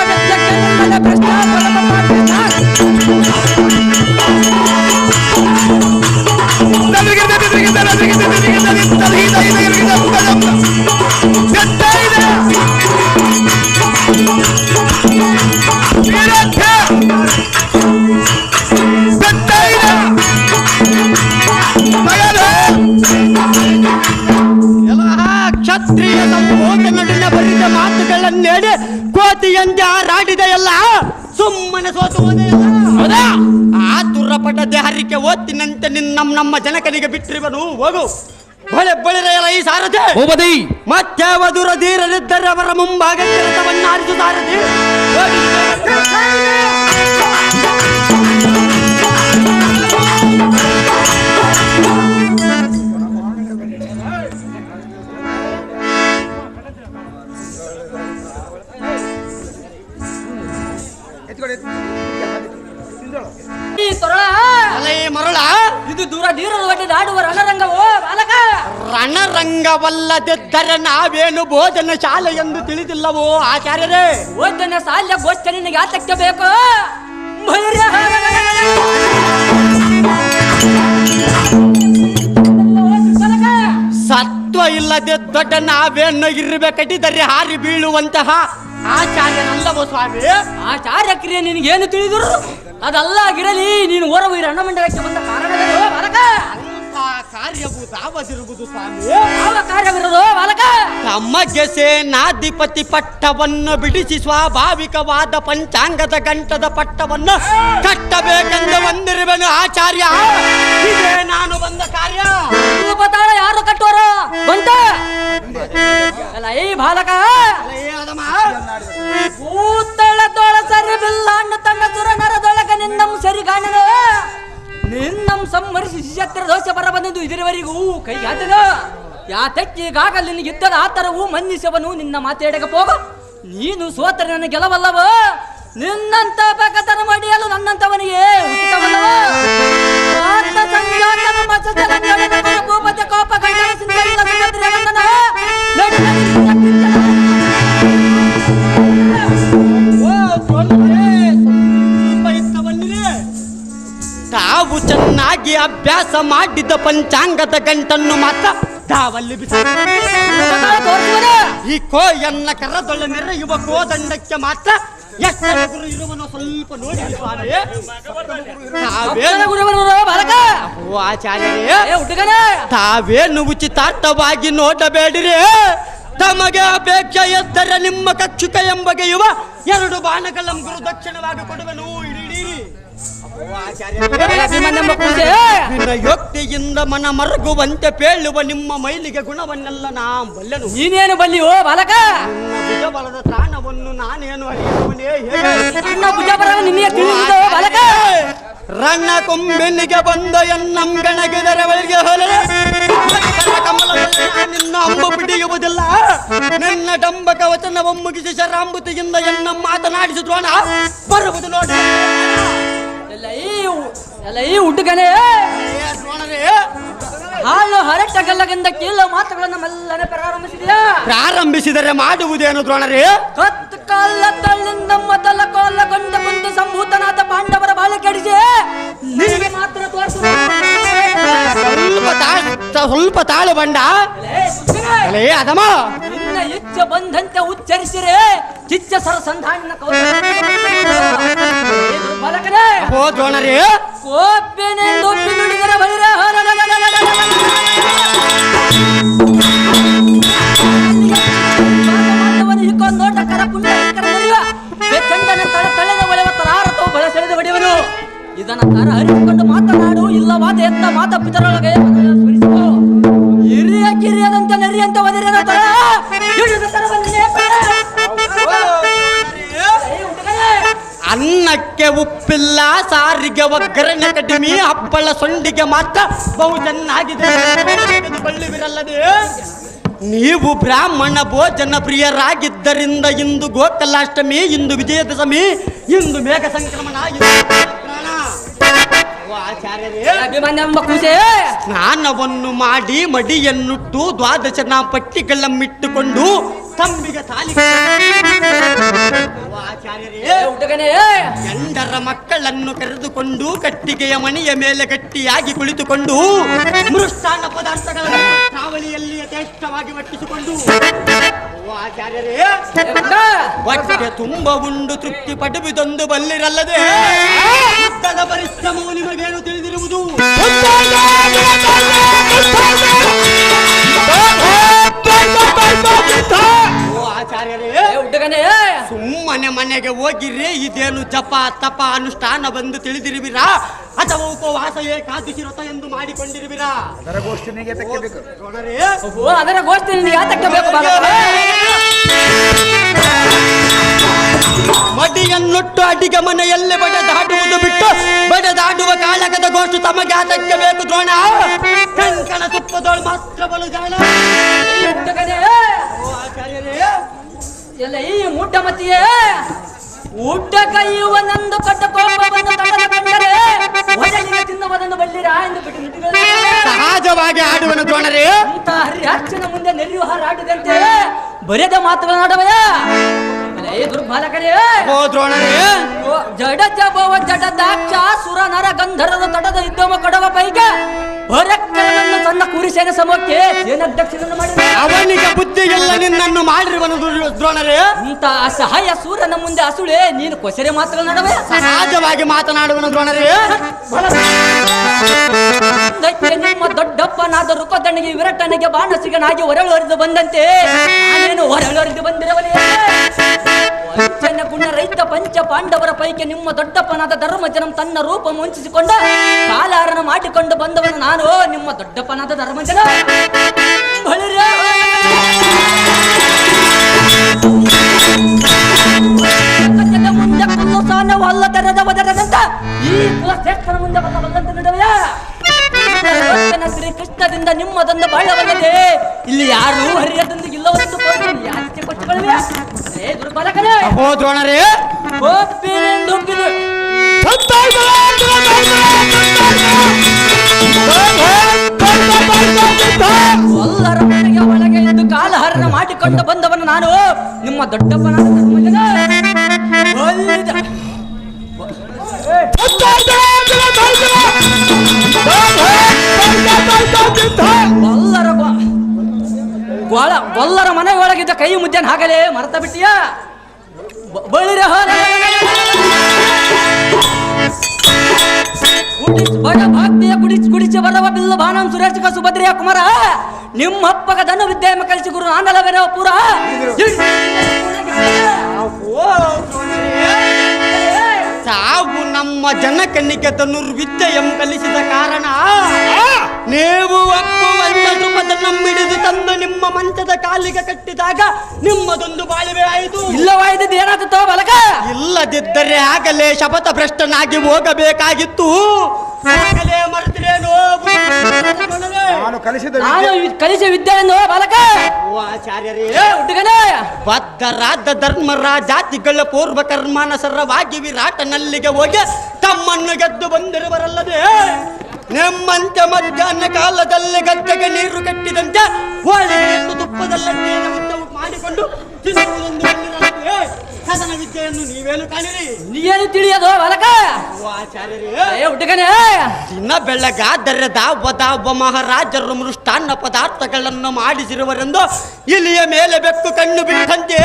ಕ್ಷತ್ರಿಯ ಸಂಬೋಧನೆಯ ಬರಿದ ಮಾತುಗಳನ್ನೇಡಿ ಕೋತಿಯಂತೆ ಹಾರಾಡಿದೆಯಲ್ಲ, ಸುಮ್ಮನೆ ಸೋತು ಹೋದೆಯಲ್ಲ. ಆ ದುರಪಟ ದೇಹರಿಗೆ ಓದ್ತಿನಂತೆ ನಮ್ಮ ಜನಕನಿಗೆ ಬಿಟ್ಟಿರುವನು. ಹೋಗು ಬಳಿರೆಯಲ್ಲ ಈ ಸಾರಥಿ ಭೂಪತಿ ಮತ್ಯಾವ ಧೀರರಿದ್ದರೆ ಅವರ ಮುಂಭಾಗ ಕೆಲಸವನ್ನಾರಿಸು ಸಾರಥಿ. ಮರಳ ಇದು ದೂರ ಧೀರದ ಒಡ್ಡಿ ಆಡುವ ರಣರಂಗವೋ ಬಾಲಕ. ರಣರಂಗವಲ್ಲದಿದ್ದರೆ ನಾವೇನು ಭೋಜನ ಶಾಲೆ ಎಂದು ತಿಳಿದಿಲ್ಲವೋ ಆಚಾರ್ಯರೇ? ಭೋಜನ ಶಾಲೆ ಗೋಷ್ಠಿ ನಿನಗೆ ಆತಕ್ಕೆ ಬೇಕು. ಸತ್ವ ಇಲ್ಲದೆ ದೊಡ್ಡ ನಾವೇನು ಇರಬೇಕಟ್ಟಿದರೆ ಹಾರಿ ಬೀಳುವಂತಹ ಆಚಾರ್ಯನಲ್ಲವೋ ಸ್ವಾಮಿ? ಆಚಾರ್ಯ ಕ್ರಿಯೆ ನಿನಗೇನು ತಿಳಿದರು ಅದಲ್ಲ ಆಗಿರಲಿ. ನೀನು ಓರವು ಈ ರಣಮಂಡಲಕ್ಕೆ ಬಂದ ಕಾರಣವೇನೋ ಬಾಲಕ? ಕಾರ್ಯವು ತಾವದಿರುವುದು ಸ್ವಾಮಿ. ಯಾವ ಕಾರ್ಯವಿರೋದು ಬಾಲಕ? ತಮಗೆ ಸೇನಾಧಿಪತಿ ಪಟ್ಟವನ್ನು ಬಿಡಿಸಿ ಸ್ವಾಭಾವಿಕವಾದ ಪಂಚಾಂಗದ ಗಂಟದ ಪಟ್ಟವನ್ನು ಕಟ್ಟಬೇಕೆಂದು ಬಂದಿರುವೆನು ಆಚಾರ್ಯ. ಇದೇ ನಾನು ಬಂದ ಕಾರ್ಯ. ರೂಪತಾಳ ಯಾರು ಕಟ್ಟೋರು ಬಂತ ಅಲ್ಲ ಈ ಬಾಲಕ. ಭೂತಳ ತೋಳ ಸರಿ ಬಿಲ್ಲಾಂಡ ತಂಡ ಸುರ ನರದೊಳಗ ನಿನ್ನಂ ಸರಿಗಾಣನೆ ನಿನ್ನಂ ಸಂಹರಿಸಿ ಶಿಷ್ಯತ್ರ ದೋಷ ಬರ ಬಂದದ್ದು ಇದರವರೆಗೂ ಕೈಗಾತದ ಯಾತಕ್ಕಿಗಾಗಲಿ ನಿನಗಿದ್ದದ ಆತರವು ಮನ್ನಿಸವನು ನಿನ್ನ ಮಾತೇಡಗ ಹೋಗ. ನೀನು ಸೋತರೆ ನನ್ನ ಗೆಲವಲ್ಲವ. ನಿನ್ನಂತ ಬೇಕತನ ಮಾಡಿಯಲು ನನ್ನಂತವನಿಗೆ ಉಚಿತವಲ್ಲವ. ಕೋಪ ಗಂಡನ ಸಿಂಧರಿಲ್ಲ ಸುಭದ್ರೆ ಬಂದನ ತಾವು ಚೆನ್ನಾಗಿ ಅಭ್ಯಾಸ ಮಾಡಿದ ಪಂಚಾಂಗದ ಗಂಟನ್ನು ಮಾತ್ರ ತಾವಲ್ಲಿ ಬಿಸಿ ಈ ಕೋಯನ್ನ ಕರದೊಳ ನೆರೆಯುವ ಕೋದಂಡಕ್ಕೆ ಮಾತ್ರ ಎಷ್ಟರು ಇರುವನೋ ಸ್ವಲ್ಪ ನೋಡಿ ಸ್ವಾಮಿ. ಆಚಾರ್ಯರೇ ತಾವೇನು ಉಚಿತಾರ್ಥವಾಗಿ ನೋಡಬೇಡಿರಿ. ತಮಗೆ ಅಪೇಕ್ಷೆ ಎದ್ದರೆ ನಿಮ್ಮ ಕಕ್ಷುಕ ಎಂಬಗೆಯುವ 2 ಬಾಣಗಳ ಗುರು ದಕ್ಷಿಣವಾಗಿ ಕೊಡುವೆನು. ಯುಕ್ತಿಯಿಂದ ಮನ ಮರಗುವಂತೆ ಪೇಳುವ ನಿಮ್ಮ ಮೈಲಿಗೆ ಗುಣವನ್ನೆಲ್ಲ ನಾ ಬಲ್ಲೆನು. ನೀನೇನು ಬಲ್ಲಿಯೋ ಬಾಲಕ? ಭುಜಬಲದ ತ್ರಾಣವನ್ನು ನಾನೇನು ಅರಿಯುವನೇ ಬಾಲಕ? ರಣ್ಣ ಕೊಂಬಿನಿಗೆ ಬಂದ ಎನ್ನಂ ಗಣಗಿದರ ಬಳಿಗೆ ಹೋದರೆ ನಿನ್ನ ಅಂಬು ಬಿಡಿಯುವುದಿಲ್ಲ. ನಿನ್ನ ಡಂಬಕ ವಚನವ ಮುಗಿಸಿ ಶರಾಂಬುತಿಯಿಂದ ಎನ್ನ ಮಾತನಾಡಿಸಿ ದ್ರೋಣ ಬರುವುದು ನೋಡಿ. ಎಲ್ಲ ಈ ಹುಡುಗನೇ ಹಾಳು ಹರಟಗಲ್ಲಗಿಂದ ಕೀಳು ಮಾತುಗಳನ್ನು ಮೆಲ್ಲನೆ ಪ್ರಾರಂಭಿಸಿದರೆ ಮಾಡುವುದೇನು ದ್ರೋಣರೇ? ಕತ್ತು ಕಾಲ ತಳ್ಳಿಂದ ಮೊದಲ ಕೋಲಗೊಂಡ ಮುಂದೆ ಸಂಭೂತನಾದ ಪಾಂಡವರ ಬಾಳ ಕೆಡಿಸಿ ನಿನಗೆ ಮಾತ್ರ ಸ್ವಲ್ಪ ತಾಳು ಬಂಡ ಅದಮ್ಮ. ನಿನ್ನ ಇಚ್ಛೆ ಬಂದಂತೆ ಉಚ್ಚರಿಸಿರೆ ಚಿಚ್ಚ ಸರ ಸಂಧಾನ ಬಾಲಕನೇ. ಓ ದ್ರೋಣರೇ ಕೋಪೆನೆಂದು ನುಡಿದರೆ ಬಲಿರ ನೋಟಕರ ಪುಣ್ಯಕರ ಚಂಡನ ತಳ ತಳೆದ ಒಳೆವತ್ತರಾರತವು ಬಳ ಸೆಳೆದ ಬಡಿಯವನು. ಇದನ್ನ ತರ ಅರಿತುಕೊಂಡು ಮಾತನಾಡು. ಇಲ್ಲವಾದ ಎತ್ತ ಮಾತ ಪಿತರೊಳಗೆ ಸ್ಮರಿಸು. ಹಿರಿಯ ಕಿರಿಯದಂತೆ ನರಿಯಂತೆ ಒದರಿನ ತರ ಅನ್ನಕ್ಕೆ ಉಪ್ಪಿಲ್ಲ, ಸಾರಿಗೆ ಒಗ್ಗರಣೆ ಕಡಿಮೆ, ಹಪ್ಪಳ ಸೊಂಡಿಗೆ ಮಾತ್ರ ಬಹು ಚೆನ್ನಾಗಿದೆ ಬಳ್ಳಿವಿರಲ್ಲದೆ. ನೀವು ಬ್ರಾಹ್ಮಣ ಭೋಜನ ಪ್ರಿಯರಾಗಿದ್ದರಿಂದ ಇಂದು ಗೋಕಲಾಷ್ಟಮಿ, ಇಂದು ವಿಜಯದಶಮಿ, ಇಂದು ಮೇಘ ಸಂಕ್ರಮಣ, ಸ್ನಾನವನ್ನು ಮಾಡಿ ಮಡಿಯನ್ನುಟ್ಟು ದ್ವಾದಶನ ಪಟ್ಟಿಗಳನ್ನಿಟ್ಟುಕೊಂಡು ತಂಬಿಗೆ ತಾಲಿ ಗಂಡರ ಮಕ್ಕಳನ್ನು ಕರೆದುಕೊಂಡು ಕಟ್ಟಿಗೆಯ ಮಣಿಯ ಮೇಲೆ ಗಟ್ಟಿಯಾಗಿ ಕುಳಿತುಕೊಂಡು ಮೃಷ್ಟಾನ್ನ ಪದಾರ್ಥಗಳನ್ನು ಕಾವಲಿಯಲ್ಲಿ ಯಥೇಷ್ಟವಾಗಿ ವಟ್ಟಿಸಿಕೊಂಡು ಆಚಾರ್ಯರೇ ಹೊಟ್ಟೆ ತುಂಬ ಉಂಡು ತೃಪ್ತಿ ಪಡುವುದೊಂದು ಬಲ್ಲಿರಲ್ಲದೆ ಯುದ್ಧದ ಪರಿಶ್ರಮವು ನಿಮಗೇನು ತಿಳಿದಿರುವುದು? ಆಚಾರ್ಯರೇ ಸುಮ್ಮನೆ ಮನೆಗೆ ಹೋಗಿರಿ. ಇದೇನು ಜಪ ತಪ ಅನುಷ್ಠಾನ ಬಂದು ತಿಳಿದಿರುವಿರಾ? ಅಥವಾ ಉಪವಾಸ ಏಕಾದಶಿ ವ್ರತ ಎಂದು ಮಾಡಿಕೊಂಡಿರುವಿರಾ? ಅದರ ಗೋಷ್ಠಿನಿಗೆ ತೆಕ್ಕಬೇಕು. ದ್ರೋಣರೇ, ಅದರ ಗೋಷ್ಠಿ ನಿನಗೆ ಯಾತಕ್ಕೆ ಬೇಕು ಬಾಲಕ? ಮಡಿಯನ್ನುಟ್ಟು ಅಡಿಗೆ ಮನೆಯಲ್ಲಿ ಬಡದಾಡುವುದು ಬಿಟ್ಟು ಬಡದಾಡುವ ಕಾಳಗದ ಗೋಷ್ಠಿ ತಮಗೆ ಯಾತಕ್ಕೆ ಬೇಕು ದ್ರೋಣ? ಕಂಕಣ ತುಪ್ಪದೋಳು ಮಾತ್ರ ಬಲು ಜಾಣ. ಓ ಆಚಾರ್ಯರೇ, ಎಲ್ಲ ಈ ಮುಡ್ಡ ಮತಿಯೇ ಊಟ ಕೈಯುವ ನಂದು ಕಟ್ಟ ಕೋಪವನ್ನು ತಡೆದುಕೊಂಡರೆ ಒಡಲಿಗೆ ತಿನ್ನುವುದನ್ನು ಬಲ್ಲಿರ ಎಂದು ಬಿಟ್ಟು ನುಡಿಗಳು ಸಹಜವಾಗಿ ಆಡುವನು ದ್ರೋಣರೇ. ಅಂತ ಹರಿಯಾಕ್ಷನ ಮುಂದೆ ನೆರೆಯುವ ಹಾರಾಡಿದಂತೆ ಬರೆದ ಮಾತುಗಳನ್ನಾಡವಯ ದುರ್ಬಾಲಕರೇ. ಓ ದ್ರೋಣರೇ, ಜಡ ಜಬವ ಜಡ ದಾಕ್ಷ ಸುರ ನರ ಗಂಧರ್ವ ತಡದ ಇದ್ದವ ಕೊಡವ ಪೈಗೆ ಹೊರಕ್ಕರನನ್ನು ತನ್ನ ಕುರಿಸೇನ ಸಮಕ್ಕೆ ಸೇನಾಧ್ಯಕ್ಷನನ್ನು ಮಾಡಿದ ಅವನಿಗೆ ಬುದ್ಧಿ ಎಲ್ಲ ನಿನ್ನನ್ನು ಮಾಡಿರುವನು ದ್ರೋಣರೇ. ಇಂಥ ಅಸಹಾಯ ಸೂರನ ಮುಂದೆ ಅಸುಳೆ ನೀನು ಕೊಸರೆ ಮಾತುಗಳನ್ನಾಡವೇ ಸಹಜವಾಗಿ ಮಾತನಾಡುವನು ದ್ರೋಣರೇ. ನಿಮ್ಮ ದೊಡ್ಡಪ್ಪನಾದ ರುಕದಣಿಗೆ ವಿರಟನಿಗೆ ಬಾಣಸಿಗನಾಗಿ ಹೊರಳೊರಿದು ಬಂದಂತೆ ನಾನೇನು ಹೊರಳೊರಿದು ಬಂದಿರವನೇ. ವಂಚನ ಗುಣ ರೈತ ಪಂಚ ಪಾಂಡವರ ಪೈಕಿ ನಿಮ್ಮ ದೊಡ್ಡಪ್ಪನಾದ ಧರ್ಮಜನಂ ತನ್ನ ರೂಪ ಮುಂಚಿಸಿಕೊಂಡ ಕಾಲಾರನ ಮಾಡಿಕೊಂಡು ಬಂದವನು ನಾನು ನಿಮ್ಮ ದೊಡ್ಡಪ್ಪನಾದ ಧರ್ಮಜನ. ಮುಂದೆ ಕುಲಸಾನವು ಅಲ್ಲ ತೆರೆದ ಒದರದಂತ ಈ ಕುಲಶ್ರೇಷ್ಠನ ಮುಂದೆ ಬಲ್ಲಂತ ನಡುವೆಯ ಶ್ರೀಕೃಷ್ಣದಿಂದ ನಿಮ್ಮದೊಂದು ಬಾಳವಲ್ಲದೆ ಇಲ್ಲಿ ಯಾರು ಹರಿಯದೊಂದಿಗೆ ಇಲ್ಲವರೆಂದು ಯಾಕೆ ಕೊಟ್ಟುಕೊಳ್ಳುವೆ ದುರ್ಬಲಕರೇ. ಓ ದ್ರೋಣರೇ, ಎಲ್ಲರ ಮನೆಗೆ ಒಳಗೆ ಎಂದು ಕಾಲಹರಣ ಮಾಡಿಕೊಂಡು ಬಂದವನು ನಾನು ನಿಮ್ಮ ದೊಡ್ಡಪ್ಪನಾದ ಧರ್ಮಜನ. ಗೊಲ್ಲರ ಮನೆ ಒಳಗಿದ್ದ ಕೈ ಮುದ್ದೆನ ಹಾಗಲೇ ಮರ್ತ ಬಿಟ್ಟಿಯ ಬಳಿರ ಗುಡಿಸಿ ಬರವ ಬಿಲ್ಲ ಬಾಣಂ ಸುರೇಶಕ ಸುಭದ್ರೆಯ ಕುಮಾರ ನಿಮ್ಮಪ್ಪಗ ಧನು ವಿದ್ಯೆಯ ಕಲಿಸಿ ಗುರು ನಾನಲವೆರ ಪುರ. ತಾವು ನಮ್ಮ ಜನಕನಿಗೆ ಧನುರ್ವಿದ್ಯೆಯಂ ಕಲಿಸಿದ ಕಾರಣ ನೀವು ಒಪ್ಪುವಂತ ದ್ರುಪದ ನಮ್ಮಿಡಿದು ತಂದು ನಿಮ್ಮ ಮಂಚದ ಕಾಲಿಗೆ ಕಟ್ಟಿದಾಗ ನಿಮ್ಮದೊಂದು ಬಾಳಿವೆ ಆಯಿತು. ಇಲ್ಲವಾಯ್ದು ಏನಾಗುತ್ತೋ ಬಲಕ? ಇಲ್ಲದಿದ್ದರೆ ಆಗಲೇ ಶಪಥ ಭ್ರಷ್ಟನಾಗಿ ಹೋಗಬೇಕಾಗಿತ್ತು. ಆಗಲೇ ಮರೆತಿರೇನೋ ನಾನು ಕಲಿಸಿದ ನಾನು ಕಲಿಸಿ ವಿದ್ಯೆಯನ್ನು ಬಾಲಕ. ಓ ಆಚಾರ್ಯರೇ, ಹುಡುಗನೇ ಬದ್ಧರಾದ ಧರ್ಮರ ಜಾತಿಗಳ ಪೂರ್ವ ಕರ್ಮಾನುಸಾರವಾಗಿ ವಿರಾಟನಲ್ಲಿಗೆ ಹೋಗಿ ತಮ್ಮನ್ನು ಗೆದ್ದು ಬಂದಿರುವರಲ್ಲದೆ ನಿಮ್ಮಂತೆ ಮಧ್ಯಾಹ್ನ ಕಾಲದಲ್ಲಿ ಗದ್ದೆಗೆ ನೀರು ಕಟ್ಟಿದಂತೆ ಹೋಳಿಗೆಯನ್ನು ತುಪ್ಪದಲ್ಲೇ ಮಾಡಿಕೊಂಡು ತಿನ್ನುವುದೊಂದು ಕದನ ವಿದ್ಯೆಯನ್ನು ನೀವೇನು ಕಾಣಿರಿ? ನೀನು ತಿಳಿಯೋದು ಬಾಲಕ? ಓ ಆಚಾರ್ಯರೇ, ಹುಡುಗನೇ ದಿನ ಬೆಳಗಾದರೆ ದಾವ ಮಹಾರಾಜರು ಮೃಷ್ಟಾನ್ನ ಪದಾರ್ಥಗಳನ್ನು ಮಾಡಿಸಿರುವರೆಂದು ಇಲಿಯ ಮೇಲೆ ಬೆಕ್ಕು ಕಣ್ಣು ಬಿಟ್ಟಂತೆ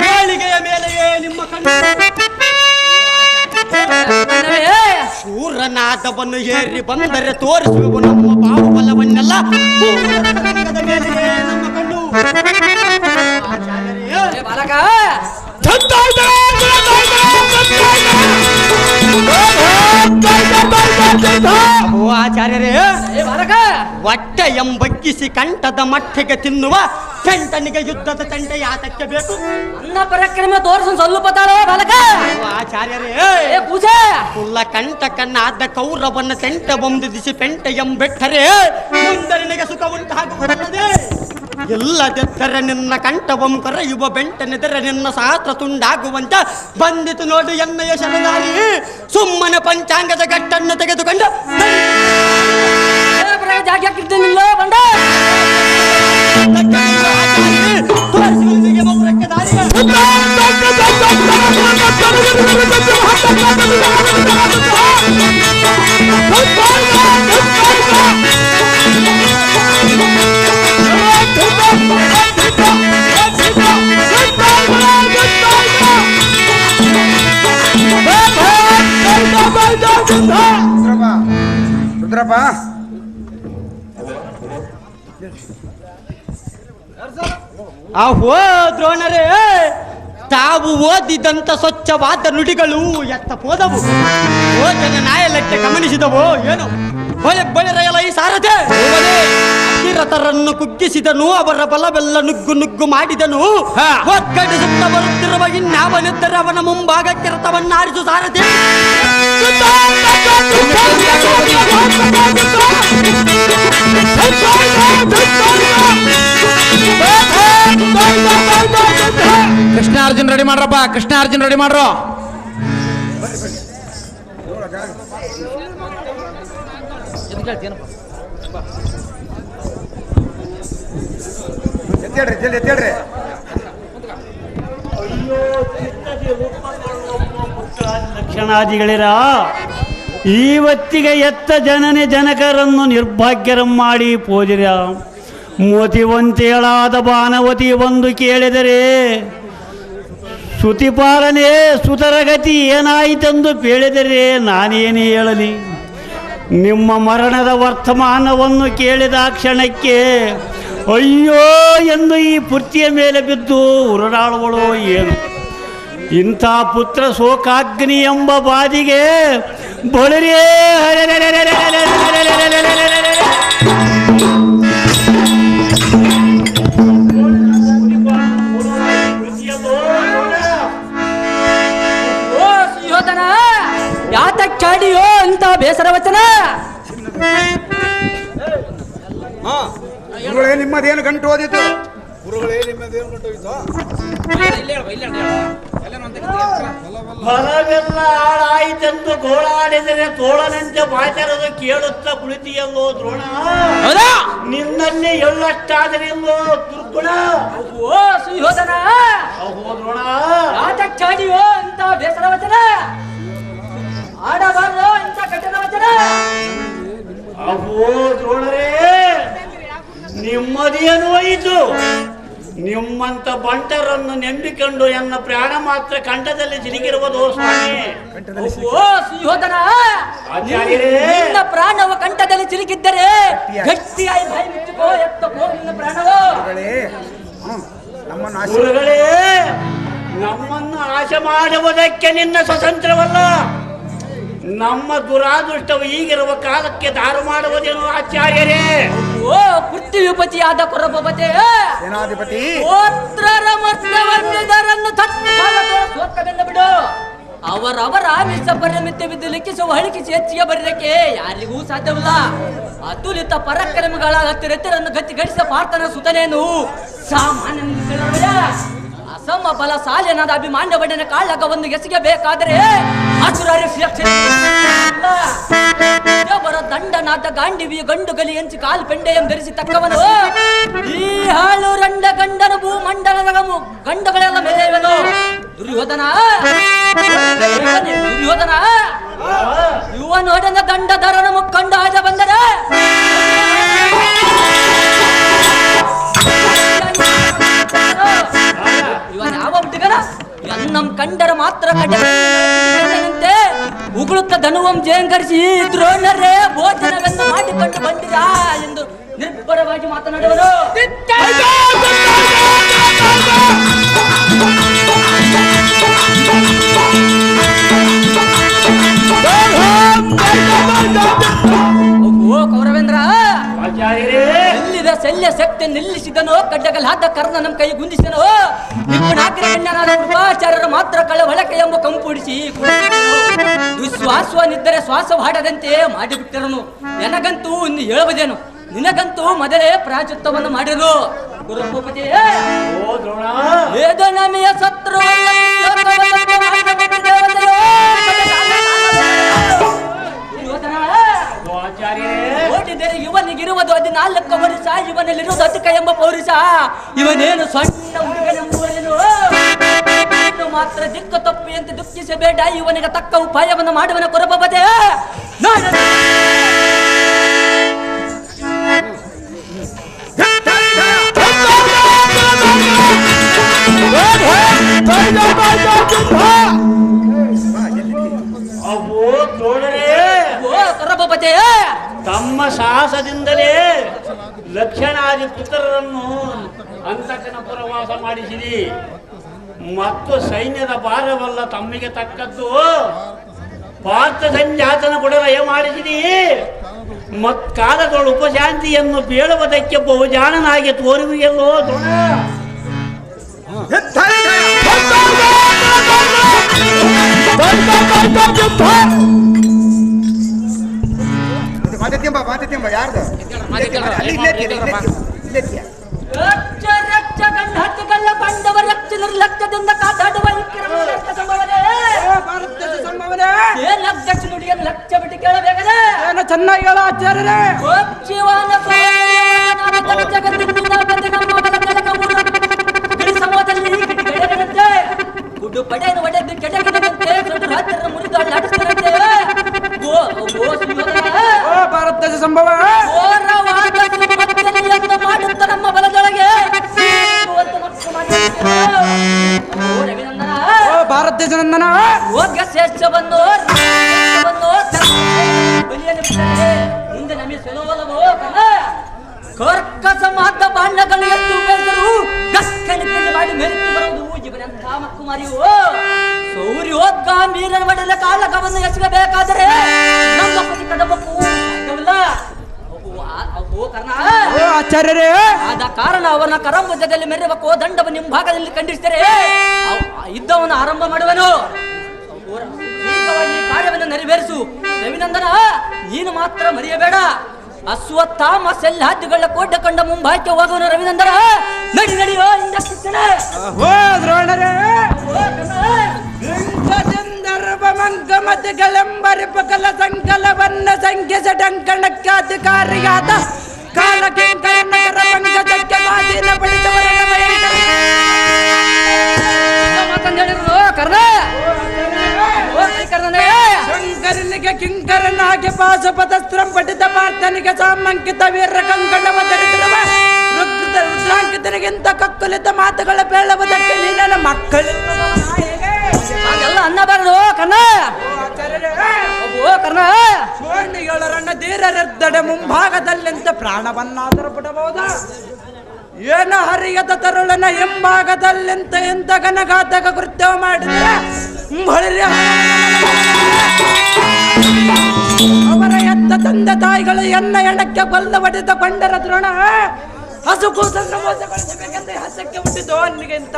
ಹೋಳಿಗೆಯ ಮೇಲೆಯೇ ನಿಮ್ಮ ಕಣ್ಣು. ಶೂರನಾದವನ್ನು ಏರಿ ಬಂದರೆ ತೋರಿಸುವ ನಮ್ಮ ಬಾಹುಬಲವನ್ನೆಲ್ಲ ಮೇಲೆಯೇ ನಮ್ಮ ಕಣ್ಣು. ಬಾಲಕ ಓ ಆಚಾರ್ಯರೇ, ಬಾಲಕ ಹೊಟ್ಟೆ ಎಂಬಗ್ಗಿಸಿ ಕಂಠದ ಮಟ್ಟಿಗೆ ತಿನ್ನುವ ಚಂಟನಿಗೆ ಯುದ್ಧದ ಚಂಟ ಯಾತಕ್ಕೆ ಬೇಕು? ಅನ್ನ ಪರಾಕ್ರಮ ತೋರಿಸ ಸ್ವಲ್ಪ ತಾಳೋ ಬಾಲಕ. ಓ ಆಚಾರ್ಯರೇ, ಪೂಜೆ ಕುಲ್ಲ ಕಂಠಕನ್ನಾದ ಕೌರವನ್ನ ತೆಂಟ ಬೊಂದಿಸಿ ಪೆಂಟ ಎಂಬೆಟ್ಟರೆ ಮುಂದರಿನಿಗೆ ಸುಖ ಉಂಟಾಗುವುದಲ್ಲದೆ ಇಲ್ಲದೆದ್ದರೆ ನಿನ್ನ ಕಂಠವಂ ಕೊರೆಯುವ ಬೆಂಟನೆದರೆ ನಿನ್ನ ಸಹಸ್ರ ತುಂಡಾಗುವಂತ ಬಂದಿತು ನೋಡು ಎಣ್ಣೆಯ ಶರದಾರಿ. ಸುಮ್ಮನೆ ಪಂಚಾಂಗದ ಗಟ್ಟನ್ನು ತೆಗೆದುಕೊಂಡು ಜಾಗಿಲ್ಲ ಬಂಡ ತೋರಿಸುವವನಿಗೆ ಮೌರಕ್ಕೆ ದಾರಿ. ರುದ್ರಪ್ಪ ಆಹೋ ದ್ರೋಣರೇ, ತಾವು ಓದಿದಂತ ಸ್ವಚ್ಛವಾದ ನುಡಿಗಳು ಎತ್ತ ಹೋದವು. ಓ ಜನ ನಾಯಲಕ್ಕೆ ಗಮನಿಸಿದವೋ ಏನು? ಬಳೆರಯಲ ಈ ಸಾರಥೆ ಅತಿರಥರನ್ನು ಕುಗ್ಗಿಸಿದನು, ಅವರ ಬಲವೆಲ್ಲ ನುಗ್ಗು ನುಗ್ಗು ಮಾಡಿದನು. ಒಗ್ಗಡಿಸುತ್ತ ಬರುತ್ತಿರುವ ಇನ್ನಾವನಿದ್ದರೆ ಅವನ ಮುಂಭಾಗಕ್ಕೆ ರಥವನ್ನಾರಿಸು ಸಾರಥಿ. ಕೃಷ್ಣಾರ್ಜುನ್ ರೆಡಿ ಮಾಡ್ರಪ್ಪ, ಕೃಷ್ಣಾರ್ಜುನ್ ರೆಡಿ ಮಾಡ್ರು. ಎತ್ತೇಳ್ರಿ ಜಲ್ದಿ ಎತ್ತೇಳ್ರಿ. ಲಕ್ಷಣಾದಿಗಳಿರ ಇವತ್ತಿಗೆ ಎತ್ತ ಜನನೆ ಜನಕರನ್ನು ನಿರ್ಭಾಗ್ಯರ ಮಾಡಿ ಪೋದಿರ. ಮೋತಿವಂತೇಳಾದ ಬಾನವತಿ ಒಂದು ಕೇಳಿದರೆ ಶ್ರುತಿಪಾಲನೆ ಸುತರಗತಿ ಏನಾಯಿತೆಂದು ಕೇಳಿದರೆ ನಾನೇನು ಹೇಳಲಿ? ನಿಮ್ಮ ಮರಣದ ವರ್ತಮಾನವನ್ನು ಕೇಳಿದ ಕ್ಷಣಕ್ಕೆ ಅಯ್ಯೋ ಎಂದು ಈ ಪುತ್ರಿಯ ಮೇಲೆ ಬಿದ್ದು ಉರುಳಾಳುವಳು ಏನು? ಇಂಥ ಪುತ್ರ ಶೋಕಾಗ್ನಿ ಎಂಬ ಬಾದಿಗೆ ಬಳಿರೇ ಯಾತಕ್ಕಾಡಿಯೋ ಅಂತ ಬೇಸರ ವಚನ. ಗುರುಗಳೇ ನಿಮ್ಮದೇನು ಗಂಟು ಓದಿತು? ಹೊಲವೆಲ್ಲ ಹಾಳಾಯಿತೆಂದು ಗೋಳಾಡಿದರೆ ತೋಳನಂತೆ ಬಾಚರದು ಕೇಳುತ್ತಾ ಕುಳಿತಿಯಲ್ಲೋ ದ್ರೋಣ. ನಿನ್ನಲ್ಲಿ ಎಳ್ಳಷ್ಟಾದರೆಲ್ಲೋ ದುರ್ಗುಣ. ಓ ಸುಯೋಧನ, ದ್ರೋಣ ಯಾತಕ್ಕಾಡಿಯೋ ಅಂತ ಬೇಸರ ವಚನ, ಆಡಬಾರ್ದು ಅಂತ ಕಠಿಣ ವಚನ. ಅಹೋ ದ್ರೋಣರೇ, ನಿಮ್ಮದೇನು ಹೋಯಿತು? ನಿಮ್ಮಂತ ಬಂಟರನ್ನು ನಂಬಿಕೊಂಡು ಎನ್ನ ಪ್ರಾಣ ಮಾತ್ರ ಕಂಠದಲ್ಲಿ ಸಿಲುಕಿರುವುದು ಸ್ವಾಮಿ. ಓ ಸುಯೋಧನ, ಆಚಾರ್ಯರೇ, ನಿನ್ನ ಪ್ರಾಣವ ಕಂಠದಲ್ಲಿ ಸಿಲುಕಿದ್ದರೆ ಗಟ್ಟಿಯಾಗಿ ಬಾಯಿ ಮುಚ್ಚಿಕೋ, ಎತ್ತಕೋ ನಿನ್ನ ಪ್ರಾಣವು. ಗುರುಗಳೇ, ನಮ್ಮನ್ನು ಆಶೆ ಮಾಡುವುದಕ್ಕೆ ನಿನ್ನ ಸ್ವತಂತ್ರವಲ್ಲ. ನಮ್ಮ ದುರಾದೃಷ್ಟವು ಈಗಿರುವ ಕಾಲಕ್ಕೆ ದಾರು ಮಾಡುವುದೇನು ಆಚಾರ್ಯರೇ? ಓ ಪೃಥ್ವಿಪತಿಯಾದ ಕುರಬತೆ, ಸೇನಾಧಿಪತಿ ಗೋತ್ರರ ಮರ್ದವನ್ನಿದರನ್ನು ತತ್ಕಾಲ ಸ್ವತ್ತವೆಂದು ಬಿಡು. ಅವರವರ ಆಮಿಷ ಪರಿಮಿತಿ ಬಿದ್ದು ಲಿಖಿಸುವ ಹಳಿಕಿಸಿ ಹೆಚ್ಚಿಗೆ ಬರಲಿಕ್ಕೆ ಯಾರಿಗೂ ಸಾಧ್ಯವಿಲ್ಲ. ಅತುಲಿತ ಪರಾಕ್ರಮಗಳ ಹತ್ತಿರನ್ನು ಗಟ್ಟಿಗಡಿಸಿದ ಪಾರ್ಥನ ಸುತನೇನು ಸಾಮಾನ್ಯ ಅಸಮ ಬಲ ಸಾಲಿನಾದ ಅಭಿಮಾನ್ಯ ಬಡಿನ ಕಾಳಗವನ್ನು ಎಸಗಬೇಕಾದರೆ ಅಸುರರ ಅವರ ದಂಡನಾದ ಗಾಂಡಿವಿಯ ಗಂಡುಗಲಿ ಎಂಚಿ ಕಾಲು ಪೆಂಡೆಯನ್ನು ಧರಿಸಿ ತಕ್ಕವನು ಈ ಹಾಳು ರಂಡ ಗಂಡನ ಭೂಮಂಡಲದ ಗಂಡಗಳೆಲ್ಲ ಮೇಲೆಯವನು. ದುರ್ಯೋಧನ ದುರ್ಯೋಧನ ಯುವ ನೋಡನ ದಂಡಧರನ ಮುಖಂಡ ಆಜ ಬಂದರೆ ಇವನ್ ಯಾವ ಹುಟ್ಟಿಗನ ನಮ್ ಕಂಡರ ಮಾತ್ರ ಕಡ್ಡಂತೆ ಉಗುಳುತ್ತ ಧನುವಂ ಜಯಂಕರಿಸಿ ದ್ರೋಣರೇ ಭೋಜನವೆಂದು ಮಾಡಿಕೊಂಡು ಬಂದಿರಾ ಎಂದು ನಿರ್ಭರವಾಗಿ ಮಾತನಾಡುವರು. ಓ ಕೌರವೇಂದ್ರ, ಎಲ್ಲಿದ ಶಲ್ಯ ಶಕ್ತಿ ನಿಲ್ಲಿಸಿದನೋ, ಕಡ್ಡಗಲಾದ ಕರ್ಣ ನಮ್ಮ ಕೈ ಗುಂದಿಸಿದನೋ, ನಿಪ್ಪುಣಾಗ್ರಗಣ್ಯನಾದ ಕೃಪಾಚಾರ್ಯರು ಮಾತ್ರ ಕಳವಳಕೆ ಎಂಬ ಕಂಪುಡಿಸಿ ದುಶ್ವಾಸವನಿದ್ದರೆ ಶ್ವಾಸವಾಡದಂತೆ ಮಾಡಿಬಿಟ್ಟರನು. ನನಗಂತೂ ಇನ್ನು ಹೇಳುವುದೇನು? ನಿನಗಂತೂ ಮೊದಲೇ ಪ್ರಾಚುತ್ವವನ್ನು ಮಾಡಿರು. ಗುರುಪತಿ ವೇದನಮೆಯ ಸತ್ರು ಓದಿದರೆ ಇವನಿಗಿರುವುದು 14 ವರ್ಷ, ಇವನಲ್ಲಿರುವುದು ಅಧಿಕ ಎಂಬ ಪೌರುಷ. ಇವನೇನು ಸಣ್ಣ ಹುಡುಗನೆಂಬುವನು. ಮಾತ್ರ ದಿಕ್ಕು ತಪ್ಪು ಎಂದು ದುಃಖಿಸಬೇಡ, ಇವನಿಗೆ ತಕ್ಕ ಉಪಾಯವನ್ನು ಮಾಡುವನ ಕೊರಬಬದೆ. ತಮ್ಮ ಸಾಹಸದಿಂದಲೇ ಲಕ್ಷಣಾದಿ ಪುತ್ರರನ್ನು ಅಂತಕನ ಪುರವಾಸ ಮಾಡಿಸಿರಿ. ಮತ್ತು ಸೈನ್ಯದ ಭಾರವಲ್ಲ ತಮ್ಮಿಗೆ ತಕ್ಕದ್ದು. ಪಾರ್ಥ ಸಂಜಾತನ ಕೂಡ ಲಯ ಮಾಡಿಸಿದಿ. ಮತ್ಕಾಲಗಳು ಉಪಶಾಂತಿಯನ್ನು ಬೇಳುವುದಕ್ಕೆ ಬಹುಜಾಣನಾಗಿ ತೋರುವಿಯಲ್ಲೋ ದೊಣ. ಮಾತಿತ್ಯಂಬ ಯಾರ್ದು ರಕ್ಷ ರಕ್ಷ ಗಂಡ ಹತ್ತುಗಲ್ಲ ಪಾಂಡವ ರಕ್ಷ ನಿರ್ಲಕ್ಷ್ಯದಿಂದ ಕಾದಾಡುವ ಲಕ್ಷ ನುಡಿಯನ್ನು ಲಕ್ಷ್ಯ ಬಿಟ್ಟು ಕೇಳಬೇಕದೆ ಚೆನ್ನಾಗಿ ಹೇಳ ಆಚಾರ್ಯರೇ. ಗುಡ್ಡು ಪಡೆಯನ್ನು ಒಡೆದು ಕೆಡಗಿದಂತೆ ರಾತ್ರಿ ಮುರಿದು ಅಲ್ಲಾಡಿಸಿದಂತೆ ಭಾರತ ದೇಶ ಸಂಭವ ಮಾಡುತ್ತ ನಮ್ಮ ಬಲದೊಳಗೆ ಭಾರತ ದೇಶ ನಂದನ ಹೋಗ ಶ್ರೇಷ್ಠ ಬಂದು ಮುಂದೆ ನಮಗೆ ಸೆಲವಲ್ಲವೋ ಕರ್ಕಸ ಮಾತ ಬಾಂಡಗಳು ಎತ್ತು ಬೆಳೆದರು ಗಕ್ಕಣಿಕೊಂಡು ಮಾಡಿ ಮೆರುಕು ಬರುವುದು ಇವನಂಥ ಮಕ್ಕುಮಾರಿಯು ಸೌರ್ಯೋದ್ಗಾಂಭೀರ ಮಡಲ ಕಾಳಕವನ್ನು ಎಸಗಬೇಕಾದರೆ ನಮ್ಮ ಪತಿ ಕಡಬಕ್ಕೂ ಸಾಧ್ಯವಿಲ್ಲ. ಆಚಾರ್ಯರೇ, ಆದ ಕಾರಣ ಅವನ ಕರಂಬುಜದಲ್ಲಿ ಮೆರೆಯಬೇಕು ದಂಡವನ್ನು ಹಿಂಭಾಗದಲ್ಲಿ ಖಂಡಿಸಿದರೆ ಯುದ್ಧವನ್ನು ಆರಂಭ ಮಾಡುವನು. ಶೀಘ್ರವಾಗಿ ಕಾರ್ಯವನ್ನು ನೆರವೇರಿಸು. ರವಿನಂದನ, ನೀನು ಮಾತ್ರ ಮರೆಯಬೇಡ. ಅಶ್ವತ್ಥಾಮ ಸೆಲ್ಲಾದ್ಯಗಳ ಕೋಟೆ ಕಂಡ ಮುಂಬಾಯ್ಕೆ ಹೋಗುವನು. ರವಿನಂದನ, ನಡಿ ನಡೆಯೋ ಇಂದರ್ಶಿಸ್ತೇನೆ. ಮಂಗಮತಿಗಳೆಂಬರಿಪಕಲ ಸಂಕಲವನ್ನ ಸಂಖ್ಯೆ ಡಂಕಣಕ್ಕಾಧಿಕಾರಿಯಾದ ಕಾಲಕೇಂಕರನಗರ ಪಂಕಜಕ್ಕೆ ಮಾತಿನ ಪಡಿತವರನ್ನ ಭಯಂಕರ ಶಂಕರನಿಗೆ ಕಿಂಕರನಾಗಿ ಪಾಶುಪತಸ್ತ್ರಂ ಪಠಿತ ಪಾರ್ಥನಿಗೆ ಸಾಮಂಕಿತ ವೀರ ಕಂಕಣವ ಧರಿಸಿರುವ ರುದ್ರಾಂಕಿತನಿಗಿಂತ ಕಕ್ಕುಲಿತ ಮಾತುಗಳ ಬೇಳವುದಕ್ಕೆ ನೀನ ಮಕ್ಕಳಿಲ್ಲ ಹಾಗೆಲ್ಲ ಅನ್ನಬಾರದು ಕರ್ಣ. ಕರ್ಣ, ಸೋಣಿಗಳರನ್ನ ಧೀರರೆದ್ದಡೆ ಮುಂಭಾಗದಲ್ಲಿಂತ ಪ್ರಾಣವನ್ನಾದರೂ ಬಿಡಬಹುದ? ಏನು ಹರಿಯದ ತರುಳನ ಹಿಂಭಾಗದಲ್ಲಿಂತ ಎಂತ ಘನಘಾತಕ ಕೃತ್ಯ ಮಾಡಿದರೆ ಅವರ ಎತ್ತ ತಂದೆ ತಾಯಿಗಳು ಎನ್ನ ಎಣಕ್ಕೆ ಕೊಲ್ಲ ಹೊಡೆದ ಕೊಂಡರ ದ್ರೋಣ ಹಸು ಕೂಸನ್ನು ಮೋಸಗೊಳಿಸಬೇಕೆಂದು ಹಸಕ್ಕೆ ಹುಟ್ಟಿದ್ದು ಅವನಿಗೆ ಇಂಥ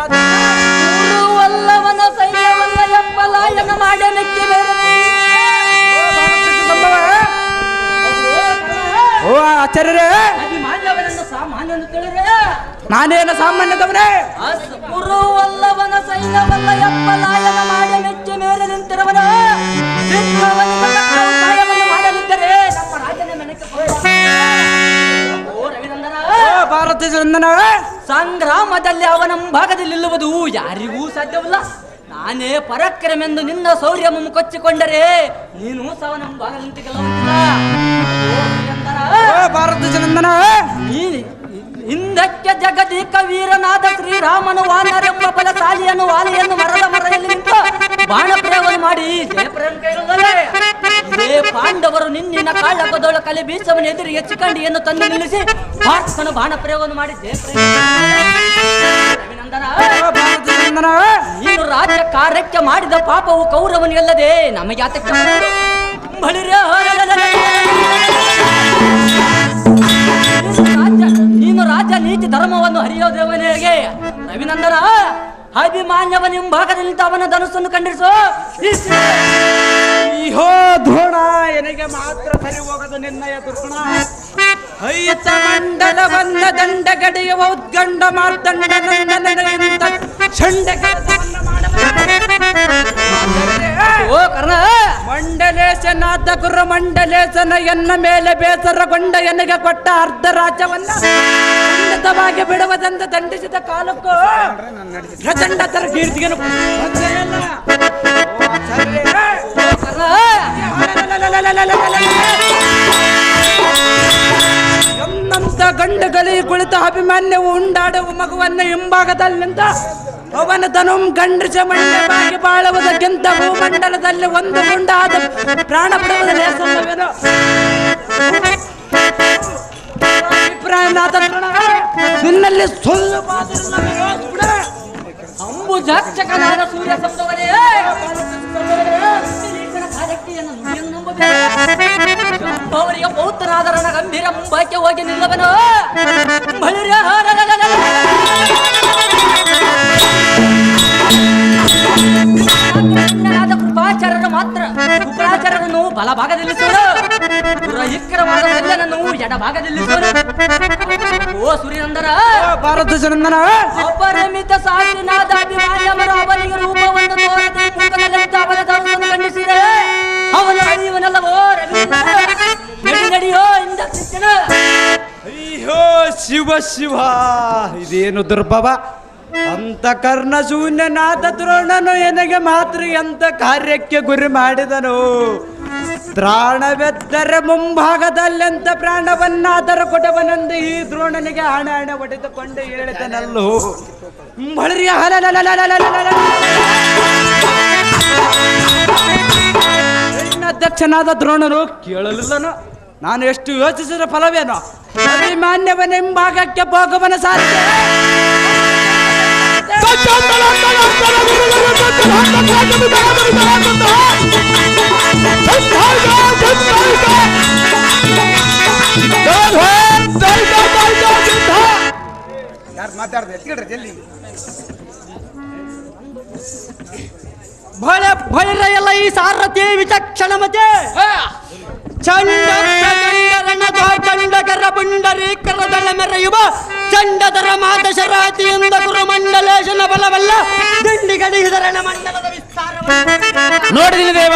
ವಲ್ಲವನ ಸೈನ್ಯವನ್ನ ಎಪ್ಪಲಾಯನ ಮಾಡೇ ಮೆಚ್ಚಿ ಓ ಆಚಾರ್ಯರೇ, ಅಭಿಮಾನ್ಯವನನ್ನು ಸಾಮಾನ್ಯನು ತಿಳಿದ್ರೆ ನಾನೇನು ಸಾಮಾನ್ಯದವನೇ? ವಲ್ಲವನ ಸೈನ್ಯವನ್ನ ಎಪ್ಪಲಾಯನ ಮಾಡೇ ಮೆಚ್ಚಿ ಮೇಲೆ ನಿಂತಿರುವನ ಮಾಡಲಿದ್ದರೆ ನಮ್ಮ ರಾಜನ ಮೆನಕ್ಕೆ ಭಾರತ ಚಂದನ ಸಂಗ್ರಾಮದಲ್ಲಿ ಅವನ ಭಾಗದಲ್ಲಿ ನಿಲ್ಲುವುದು ಯಾರಿಗೂ ಸಾಧ್ಯವಿಲ್ಲ. ನಾನೇ ಪರಾಕ್ರಮೆಂದು ನಿನ್ನ ಶೌರ್ಯವನ್ನು ಕೊಚ್ಚಿಕೊಂಡರೆ ನೀನು ಸವನ ಭಾಗದಲ್ಲಿ ನಿಂತಿಲ್ಲ. ಭಾರತ ಚಂದನ ಹಿಂದಕ್ಕೆ ಜಗದೀಕ ವೀರನಾದ ಶ್ರೀರಾಮನು ವಾನರೆಂಬ ಬಲಶಾಲಿಯನ್ನು ವಾಲಿಯನ್ನು ಮರದ ಮರದಲ್ಲಿ ನಿಂತು ಬಾಣ ಪ್ರಯೋಗವನ್ನು ಮಾಡಿ ಜಯಪ್ರಯನ್ ಕೈಗೊಳ್ಳಲೇ ಇದೇ ಪಾಂಡವರು ನಿನ್ನಿನ ಕಾಳಗದೊಳ ಕಲೆ ಬೀಸವನ್ನು ಎದುರಿಗೆ ಚಿಕ್ಕಂಡಿಯನ್ನು ತಂದು ನಿಲ್ಲಿಸಿ ಪಾರ್ಥನು ಬಾಣ ಪ್ರಯೋಗವನ್ನು ಮಾಡಿ ಜಯಪ್ರಯಂದನ ನೀನು ರಾಜ್ಯ ಕಾರ್ಯಕ್ಕೆ ಮಾಡಿದ ಪಾಪವು ಕೌರವನಿಗಲ್ಲದೆ ನಮಗೆ ಆತಕ್ಕೆ ನೀನು ರಾಜ್ಯ ನೀತಿ ಧರ್ಮವನ್ನು ಹರಿಯೋದೇವನಿಗೆ ರವಿನಂದನ ಅಭಿಮಾನ್ಯವನ ಹಿಂಭಾಗದಲ್ಲಿ ಅವನ ಧನುಸ್ಸನ್ನು ಖಂಡಿಸು. ಇಹೋ ಧೋಣ ಎನಗೆ ಮಾತ್ರ ಸರಿ ಹೋಗದು ನಿನ್ನಯ ದುರ್ಗುಣ. ಐತ ಮಂಡಲವನ್ನ ದಂಡಗಡೆಯುವ ಉದ್ಗಂಡ ಮಾರ್ದಂಡ ನಂದನಗಿಂತ ಚಂಡ ಕೆಲಸವನ್ನ ಓ ಕರ್ಣ, ಮಂಡಲೇಶನಾದ ಗುರು ಮಂಡಲೇಶನ ಎನ್ನ ಮೇಲೆ ಬೇಸರಗೊಂಡ ಎನಗೆ ಕೊಟ್ಟ ಅರ್ಧ ರಾಜ್ಯವನ್ನ ಖಂಡಿತವಾಗಿ ಬಿಡುವುದೆಂದು ದಂಡಿಸಿದ ಕಾಲಕ್ಕೂ ಪ್ರಚಂಡ ತರ ಕೀರ್ತಿಗೆನು ಎನ್ನಂತ ಗಂಡುಗಳಿಗೆ ಕುಳಿತ ಅಭಿಮಾನ್ಯವು ಉಂಡಾಡುವ ಮಗುವನ್ನ ಹಿಂಭಾಗದಲ್ಲಿಂದ ಅವನ ತನು ಗಂಡ್ರಿಸ ಮಂಡವಾಗಿ ಬಾಳುವುದಕ್ಕಿಂತ ಭೂಮಂಡಲದಲ್ಲಿ ಒಂದು ಗುಂಡಾದ ಪ್ರಾಣ ಬಿಡುವುದರಲ್ಲಿ ಅಸಂಭವೇನು ನಿನ್ನಲ್ಲಿ ಸುಳ್ಳು ಅಂಬುಜ ಭುಜಾಕ್ಷಕನಾದ ಸೂರ್ಯ ಸಂಭವನೇ ಅವರಿಗೆ ಪೌತ್ರನಾದ ರಣ ಗಂಭೀರ ಮುಂಬೈಗೆ ಹೋಗಿ ನಿಲ್ಲವನು ಕೃಪಾಚಾರ್ಯರು ಮಾತ್ರ ಕೃಪಾಚಾರ್ಯರನ್ನು ಬಲಭಾಗದಲ್ಲಿಸುವರು ಪುರಹಿಕ್ಕರವಾದ ಸಲ್ಯನನ್ನು ಎಡಭಾಗದಲ್ಲಿಸುವರು. ಓ ಸೂರ್ಯನಂದನ ಭಾರತ ಚಂದನ ಅಪರಿಮಿತ ಸಾಕ್ಷಿನಾದ ಅಭಿಮಾನ್ಯವರು ಅವನಿಗೆ ರೂಪವನ್ನು ತೋರದೆ ಮುಖದಲ್ಲಿದ್ದ ಅವನ ದರ್ಶನ ಖಂಡಿಸಿದೆ. ಅವನ ಅಳಿಯವನಲ್ಲವೋ ನಡೆಯೋ ಇಂದ ಕೃಷ್ಣ. ಅಯ್ಯೋ ಶಿವ ಶಿವ, ಇದೇನು ದುರ್ಭವ! ಅಂತ ಕರ್ಣ ಶೂನ್ಯನಾದ ದ್ರೋಣನು ಎನಗೆ ಮಾತ್ರ ಎಂತ ಕಾರ್ಯಕ್ಕೆ ಗುರಿ ಮಾಡಿದನು. ತ್ರಾಣವೆದ್ದರೆ ಮುಂಭಾಗದಲ್ಲೆಂತ ಪ್ರಾಣವನ್ನಾದರೂ ಕೊಡವನೆಂದು ಈ ದ್ರೋಣನಿಗೆ ಹಣ ಹೊಡೆದುಕೊಂಡು ಹೇಳಿದನಲ್ಲೋ. ಬಳಿಯ ಅಧ್ಯಕ್ಷನಾದ ದ್ರೋಣನು ಕೇಳಲಿಲ್ಲನು. ನಾನು ಎಷ್ಟು ಯೋಚಿಸಿದ ಫಲವೇನೋ. ಅಭಿಮಾನ್ಯವನ ಹಿಂಭಾಗಕ್ಕೆ ಭೋಗವನ ಸಾಧ್ಯ. ಯಾರು ಮಾತಾಡ್ದೆ ಎತ್ತಿಡ್ರಿ ಜಲ್ದಿ. ಎಲ್ಲ ಈ ಸಾರಥಿ ವಿಚಕ್ಷಣ ಮತೆ ಚಂಡಕರ ಪುಂಡರೀಕರದಳ ಮೆರೆಯುವ ಚಂಡದರ ಮಾತಶರಾತಿಯಿಂದ ಕುರುಮಂಡಲೇಶನ ಬಲವಲ್ಲ ದಿಂಡಿಗಡಿಗರಣ ಮಂಡಲದ ವಿಸ್ತಾರ ನೋಡಿದಿನಿ ದೇವ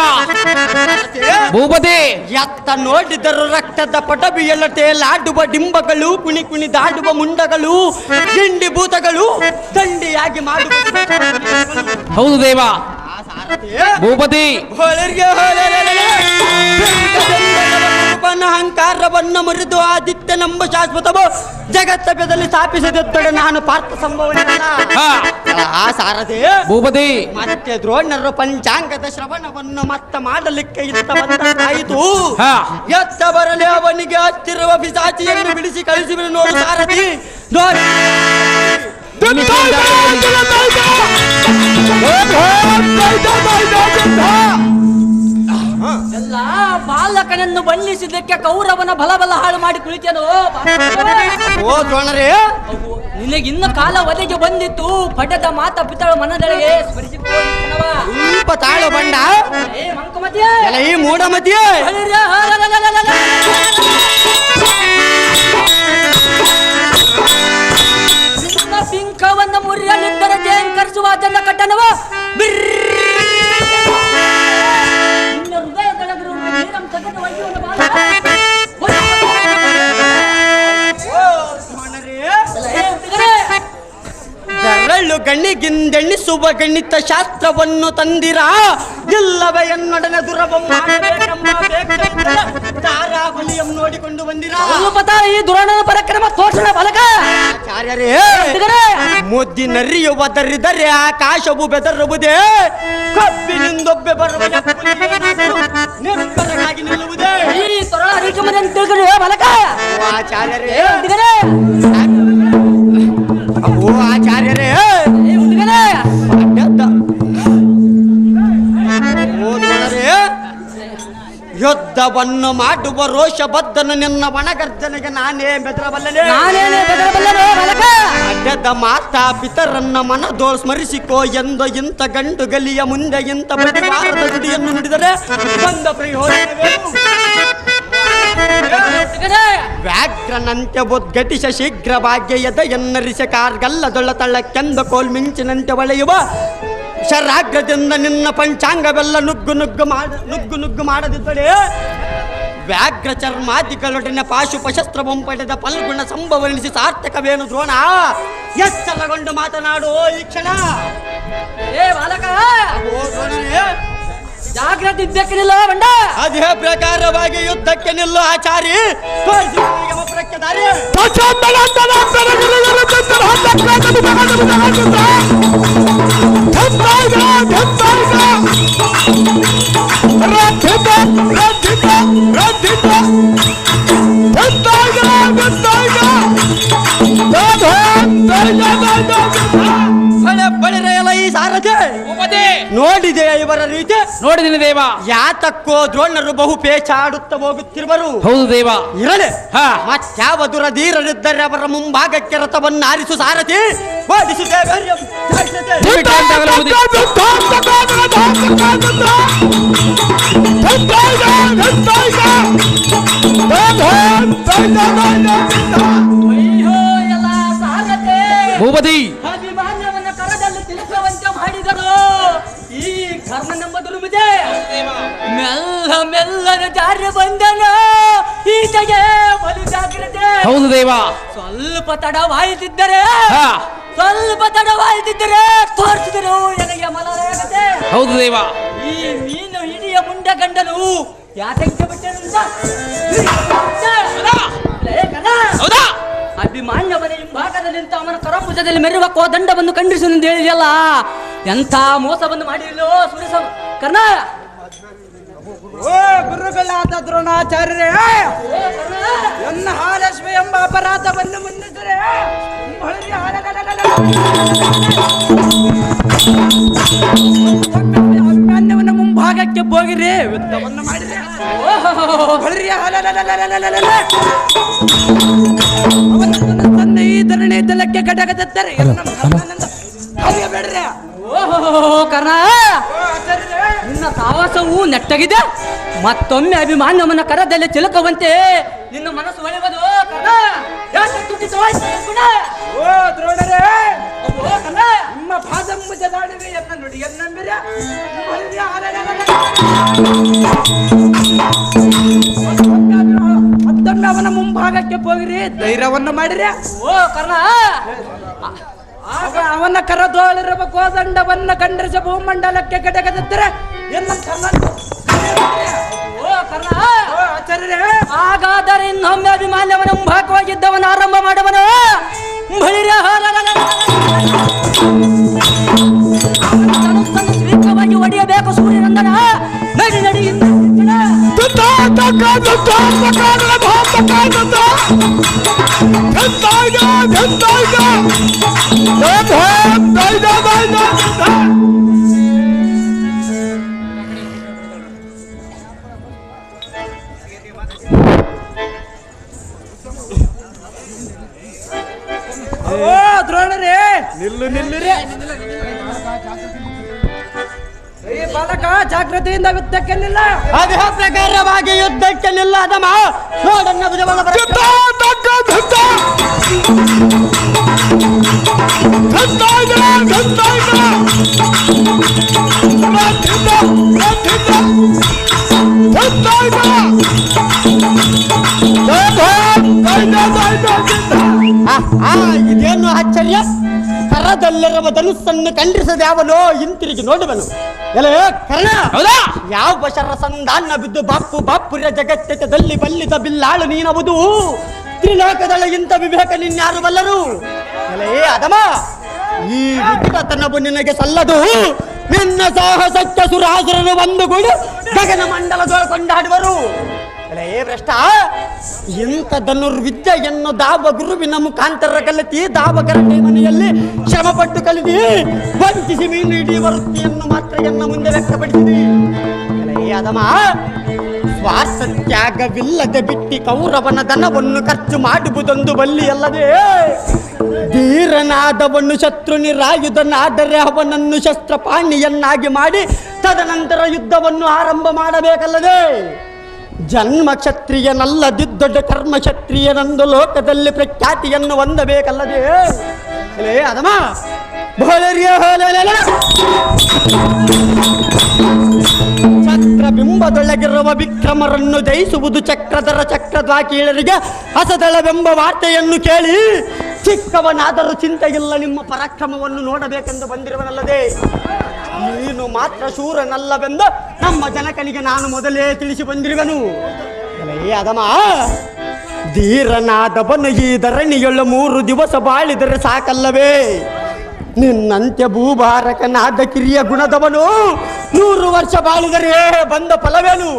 ಭೂಪತಿ. ಎತ್ತ ನೋಡಿದರು ರಕ್ತದ ಪಟಬಿಯಲಟೆ ಲಾಡುವ ಡಿಂಬಗಳು ಕುಣಿ ಕುಣಿ ದಾಡುವ ಮುಂಡಗಳು ದಿಂಡಿ ಭೂತಗಳು ದಂಡಿಯಾಗಿ ಮಾಡುವ. ಹೌದು ದೇವ ಭೂಪತಿ. ಅಹಂಕಾರವನ್ನು ಮುರಿದು ಆದಿತ್ಯ ನಂಬ ಶಾಶ್ವತವು ಜಗತ್ತಪದಲ್ಲಿ ಸ್ಥಾಪಿಸಿದೊತ್ತಡೆ ನಾನು ಪಾರ್ಥ ಸಂಭವನಲ್ಲ. ಆ ಸಾರಥಿ ಭೂಪತಿ ಮತ್ತೆ ದ್ರೋಣರು ಪಂಚಾಂಗದ ಶ್ರವಣವನ್ನು ಮತ್ತ ಮಾಡಲಿಕ್ಕೆ ಇತ್ತ ಬಂದಾಯಿತು. ಎತ್ತ ಬರಲಿ ಅವನಿಗೆ ಹತ್ತಿರುವ ಪಿಶಾಚಿಯನ್ನು ಬಿಡಿಸಿ ಕಳಿಸಿಬಿಡು ನೋಡು ಸಾರಥಿ. ಎಲ್ಲ ಬಾಲಕನನ್ನು ಬಣ್ಣಿಸಿದ್ದಕ್ಕೆ ಕೌರವನ ಬಲ ಹಾಳು ಮಾಡಿ ಕುಳಿತೇನು. ಓ ದ್ರೋಣರೇ, ನಿನಗಿನ್ನ ಕಾಲ ಒದಗಿ ಬಂದಿತ್ತು. ಪಡೆದ ಮಾತ ಪಿತಳ ಮನದೊಳಗೆ ಸ್ವಲ್ಪ ತಾಳು ಬಂಡ ಎಲ್ಲ ಈ ಮೂಢಮತಿಯೇ. ಪಿಂಕವನ್ನು ಮುರಿಯಲಿದ್ದರೆ ಜಯಂಕರಿಸುವ ಜನ ಕಟ್ಟನವ ಬೆರಳು ಗಣ್ಣಿಗಿಂದೆಣ್ಣಿಸುವ ಗಣಿತ ಶಾಸ್ತ್ರವನ್ನು ತಂದಿರ ಇಲ್ಲವೇ ಎನ್ನೊಡನೆ ದುರಬಲಿಯಂ ನೋಡಿಕೊಂಡು ಬಂದಿರ. ಈ ದುರಾಣನ ಪರಾಕ್ರಮ ತೋಷಣ ಬಲಕ ಆಚಾರ್ಯರೇ, ಮುದ್ದಿನರಿಯುವುದರಿದರೆ ಆಕಾಶವು ಬೆದರುವುದೇ, ಕಬ್ಬಿನಿಂದೊಬ್ಬೆ ಬರುವ ನಿರ್ಭರನಾಗಿ ನಿಲ್ಲುವುದೇ. ಈ ಬಲಕ ಆಚಾರ್ಯರೇ, ಓ ಆಚಾರ್ಯರೇ, ಯುದ್ಧವನ್ನು ಮಾಡುವ ರೋಷಬದ್ಧನು ನಿನ್ನ ವನಗರ್ಜನೆಗೆ ನಾನೇ ಬೆದರಬಲ್ಲನೆ. ಅಡ್ಡದ ಮಾತಾ ಪಿತರನ್ನ ಮನದೋ ಸ್ಮರಿಸಿಕೋ ಎಂದು ಇಂಥ ಗಂಡು ಗಲಿಯ ಮುಂದೆ ಇಂಥ ಪ್ರತಿವಾರದ ಗುಡಿಯನ್ನು ನುಡಿದರೆ ಬಂದ ಪ್ರಯೋಜನವೇನು? ವ್ಯಾಘ್ರನಂತೆ ಉದ್ಘಟಿಸ ಶೀಘ್ರವಾಗಿ ಎದೆಯನ್ನರಿಸ ಕಾರ್ಗಲ್ಲದೊಳ್ಳ ತಳ್ಳಕ್ಕೆಂದ ಕೋಲ್ಮಿಂಚಿನಂತೆ ಒಳೆಯುವ ಶರಾಗ್ರದಿಂದ ನಿನ್ನ ಪಂಚಾಂಗವೆಲ್ಲ ನುಗ್ಗು ನುಗ್ಗು ಮಾಡದಿದ್ದಳೆ. ವ್ಯಾಘ್ರ ಚರ್ಮಾದಿಗಳೊಡನೆ ಪಾಶುಪಶಸ್ತ್ರವಂ ಪಡೆದ ಫಲ್ಗುಣ ಸಂಭವನಿಸಿ ಸಾರ್ಥಕವೇನು ದ್ರೋಣ? ಎಚ್ಚರಗೊಂಡು ಮಾತನಾಡು ಈ ಕ್ಷಣ. ಏ ಬಾಲಕ, ಜಾಗ್ರತೆ ಇದ್ದಕ್ಕೆ ನಿಲ್ಲ ಬಂಡ. ಅದೇ ಪ್ರಕಾರವಾಗಿ ಯುದ್ಧಕ್ಕೆ ನಿಲ್ಲು ಆಚಾರಿ. ಬಳಿರೆಯಲ್ಲ ಈ ಸಾರ ನೋಡಿದೆಯಾ ಇವರ ರೀತಿ? ನೋಡಿದಿನಿ ದೇವ. ಯಾತಕ್ಕೋ ದ್ರೋಣರು ಬಹು ಪೇಚಾಡುತ್ತ ಹೋಗುತ್ತಿರುವರು. ಹೌದು ದೇವ. ಇರಲಿ, ಹಾ. ಮತ್ಯಾವ ದುರಧೀರರಿದ್ದರೆ ಅವರ ಮುಂಭಾಗಕ್ಕೆ ರಥವನ್ನು ಆರಿಸು ಸಾರಥಿ. ಓಡಿಸುತ್ತೇವೆ. ಭೂಪತಿ ಅಭಿಮಾನವನ್ನ ಕರದಲ್ಲಿ ತಿಲಕವಂತೆ ಮಾಡಿದರು. ಈ ಕರ್ಮನೆಂಬ ದುರ್ಮಿದೆ ಮೆಲ್ಲ ಮೆಲ್ಲನ ಜಾರಿ ಬಂದನ. ಈಚೆಗೆ ಬಲು ಜಾಗ್ರತೆ. ಹೌದು ದೇವ. ಸ್ವಲ್ಪ ತಡವಾಯಿತಿದ್ದರೆ ಹಾ. ಸ್ವಲ್ಪ ತಡವಾಯಿತಿದ್ದರೆ ತೋರಿಸಿದರು ನನಗೆ ಮನರಾಗತೆ. ಹೌದು ದೇವ. ಈ ಮೀನು ಹಿಡಿಯ ಮುಂಡೆ ಗಂಡನು ಯಾತಕ್ಕೆ ಬಿಟ್ಟನು? ಹೌದಾ? ಅಭಿಮಾನ್ಯವನ ಹಿಂಭಾಗದಲ್ಲಿ ನಿಂತ ಅವನ ಕರಭುಜದಲ್ಲಿ ಮೆರುವ ಕೋದಂಡವನ್ನು ಖಂಡಿಸು ಎಂದು ಹೇಳಿದೆಯಲ್ಲ. ಎಂಥ ಮೋಸವನ್ನು ಮಾಡಿರಲೋ ಸುರೇಶ ಕರ್ಣ. ಓ ಗುರುಗಳಾದ ದ್ರೋಣಾಚಾರ್ಯರೇ, ಎನ್ನ ಹಾಲಶ್ವ ಎಂಬ ಅಪರಾಧವನ್ನು ಮನ್ನಿಸಿದರೆ ಅಭಿಮಾನ್ಯವನ ಮುಂಭಾಗಕ್ಕೆ ಹೋಗಿರಿ, ಯುದ್ಧವನ್ನು ಮಾಡಿರಿ. ತನ್ನ ಈ ಧರಣಿ ತಲಕ್ಕೆ ಘಟಕದತ್ತರೆ ಬೇಡ್ರಿ. ಕರ್ಣ, ನಿನ್ನ ಸಾಹಸವು ನೆಟ್ಟಗಿದೆ. ಮತ್ತೊಮ್ಮೆ ಅಭಿಮಾನ್ಯವನ ಕರದಲ್ಲಿ ಚಿಲಕವಂತೆ ನಿನ್ನ ಮನಸ್ಸು ಒಳೆಯುವುದು. ಓ ದ್ರೋಣರೇ, ನಿಮ್ಮ ಪಾದಂಬುಜದಾಡಿಗೆ ಎನ್ನ ನುಡಿ ಎನ್ನಂಬಿರ ಮತ್ತೊಮ್ಮೆ ಅವನ ಮುಂಭಾಗಕ್ಕೆ ಹೋಗಿರಿ, ಧೈರ್ಯವನ್ನು ಮಾಡಿರಿ. ಓ ಕರ್ಣ, ಅವನ ಕರದೋಳಿರುವ ಕೋದಂಡವನ್ನು ಖಂಡಿಸ ಭೂಮಂಡಲಕ್ಕೆ ಘಟಕದಿದ್ದರೆ ಎನ್ನ ಓ ಕರ್ಣ, ಆಚಾರ್ಯರೇ, ಹಾಗಾದರೆ ಇನ್ನೊಮ್ಮೆ ಅಭಿಮಾನ್ಯವನ ಮುಂಭಾಗವಾಗಿದ್ದವನ ಆರಂಭ ಮಾಡುವನು. ಶ್ರೀಕವಾಗಿ ಒಡೆಯಬೇಕು ಸೂರ್ಯನಂದನ. ನಡಿ ನಡಿ ಓ ದ್ರೋಣರೇ, ನಿಲ್ಲು ನಿಲ್ಲುರೇ. ಈ ಬಾಲಕ ಜಾಗೃತಿಯಿಂದ ಯುದ್ಧಕ್ಕೆ ನಿಲ್ಲ. ಅದೇ ಪ್ರಕಾರವಾಗಿ ಯುದ್ಧಕ್ಕೆ ನಿಲ್ಲದ ನೋಡನ್ನ ಭುಜಬಲ ಇದೇನು ಆಶ್ಚರ್ಯ? ಕರದಲ್ಲಿರುವ ಧನುಸ್ಸನ್ನು ಖಂಡಿಸದೆ ಅವನು ಹಿಂತಿರುಗಿ ನೋಡುವನು. ಎಲ್ಲ ಕರ್ಣ, ಯಾವ ಬಶರ ಸಂಧಾನ ಬಿದ್ದು ಬಾಪು ಬಾಪುರ ಜಗತ್ತದಲ್ಲಿ ಬಲ್ಲಿದ ಬಿಲ್ಲಾಳು ನೀನವುದು. ತ್ರಿಲೋಕದಳ ಇಂಥ ವಿವೇಕ ನಿನ್ಯಾರು ಬಲ್ಲರು? ಎಲೇ ಅದಮ, ಈ ವಿಕೃತನವು ನಿನಗೆ ಸಲ್ಲದು. ನಿನ್ನ ಸಾಹಸಕ್ಕೆ ಸುರಾಸುರರು ಒಂದುಗೂಡಿ ಗಗನ ಮಂಡಲದೊಳ ಕೊಂಡಾಡುವರು. ಎಲೇ ಭ್ರಷ್ಟ, ಇಂಥ ಧನುರ್ವಿದ್ಯೆಯನ್ನು ದಾವ ಗುರುವಿನ ಮುಖಾಂತರ ಕಲಿತಿ ದಾವಕರಟೆ ಮನೆಯಲ್ಲಿ ಶ್ರಮಪಟ್ಟು ಕಲಿತಿ ವಂಚಿಸಿ ಮೀನು ಹಿಡಿಯುವ ವೃತ್ತಿಯನ್ನು ಮಾತ್ರ ಎನ್ನ ಮುಂದೆ ವ್ಯಕ್ತಪಡಿಸಿದಿ. ಎಲೇ ಅದಮ, ಸ್ವಾರ್ಥ ತ್ಯಾಗವಿಲ್ಲದೆ ಬಿಟ್ಟಿ ಕೌರವನ ಧನವನ್ನು ಖರ್ಚು ಮಾಡುವುದೊಂದು ಬಲ್ಲಿಯಲ್ಲದೆ, ಧೀರನಾದವನು ಶತ್ರು ನಿರಾಯುಧನಾದರೆ ಅವನನ್ನು ಶಸ್ತ್ರಪಾಣಿಯನ್ನಾಗಿ ಮಾಡಿ ತದನಂತರ ಯುದ್ಧವನ್ನು ಆರಂಭ ಮಾಡಬೇಕಲ್ಲದೆ, ಜನ್ಮ ಕ್ಷತ್ರಿಯನಲ್ಲದಿದ್ದೊಡ್ಡ ಕರ್ಮ ಕ್ಷತ್ರಿಯನಂದು ಲೋಕದಲ್ಲಿ ಪ್ರಖ್ಯಾತಿಯನ್ನು ಹೊಂದಬೇಕಲ್ಲದೆ. ಅದಮ ಚಕ್ರ ಬಿಂಬದೊಳಗಿರುವ ವಿಕ್ರಮರನ್ನು ಜಯಿಸುವುದು ಚಕ್ರಧರ ಚಕ್ರದ್ವಾಕೀಳರಿಗೆ ಹಸದಳವೆಂಬ ವಾರ್ತೆಯನ್ನು ಕೇಳಿ ಚಿಕ್ಕವನಾದರೂ ಚಿಂತೆಯಿಲ್ಲ ನಿಮ್ಮ ಪರಾಕ್ರಮವನ್ನು ನೋಡಬೇಕೆಂದು ಬಂದಿರುವನಲ್ಲದೆ. ನೀನು ಮಾತ್ರ ಶೂರನಲ್ಲವೆಂದು ನಮ್ಮ ಜನಕನಿಗೆ ನಾನು ಮೊದಲೇ ತಿಳಿಸಿ ಬಂದಿರುವನು. ಅದಮ, ಧೀರನಾದವನು ಈ ಧರಣಿಯೊಳ್ಳು 3 ದಿವಸ ಬಾಳಿದರೆ ಸಾಕಲ್ಲವೇ? ನಿನ್ನಂತ್ಯ ಭೂಭಾರಕನಾದ ಕಿರಿಯ ಗುಣದವನು 100 ವರ್ಷ ಬಾಳಿದರೆ ಬಂದ ಫಲವೇನು?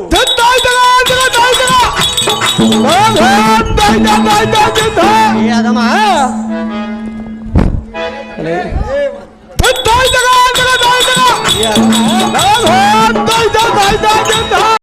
ಅದಮ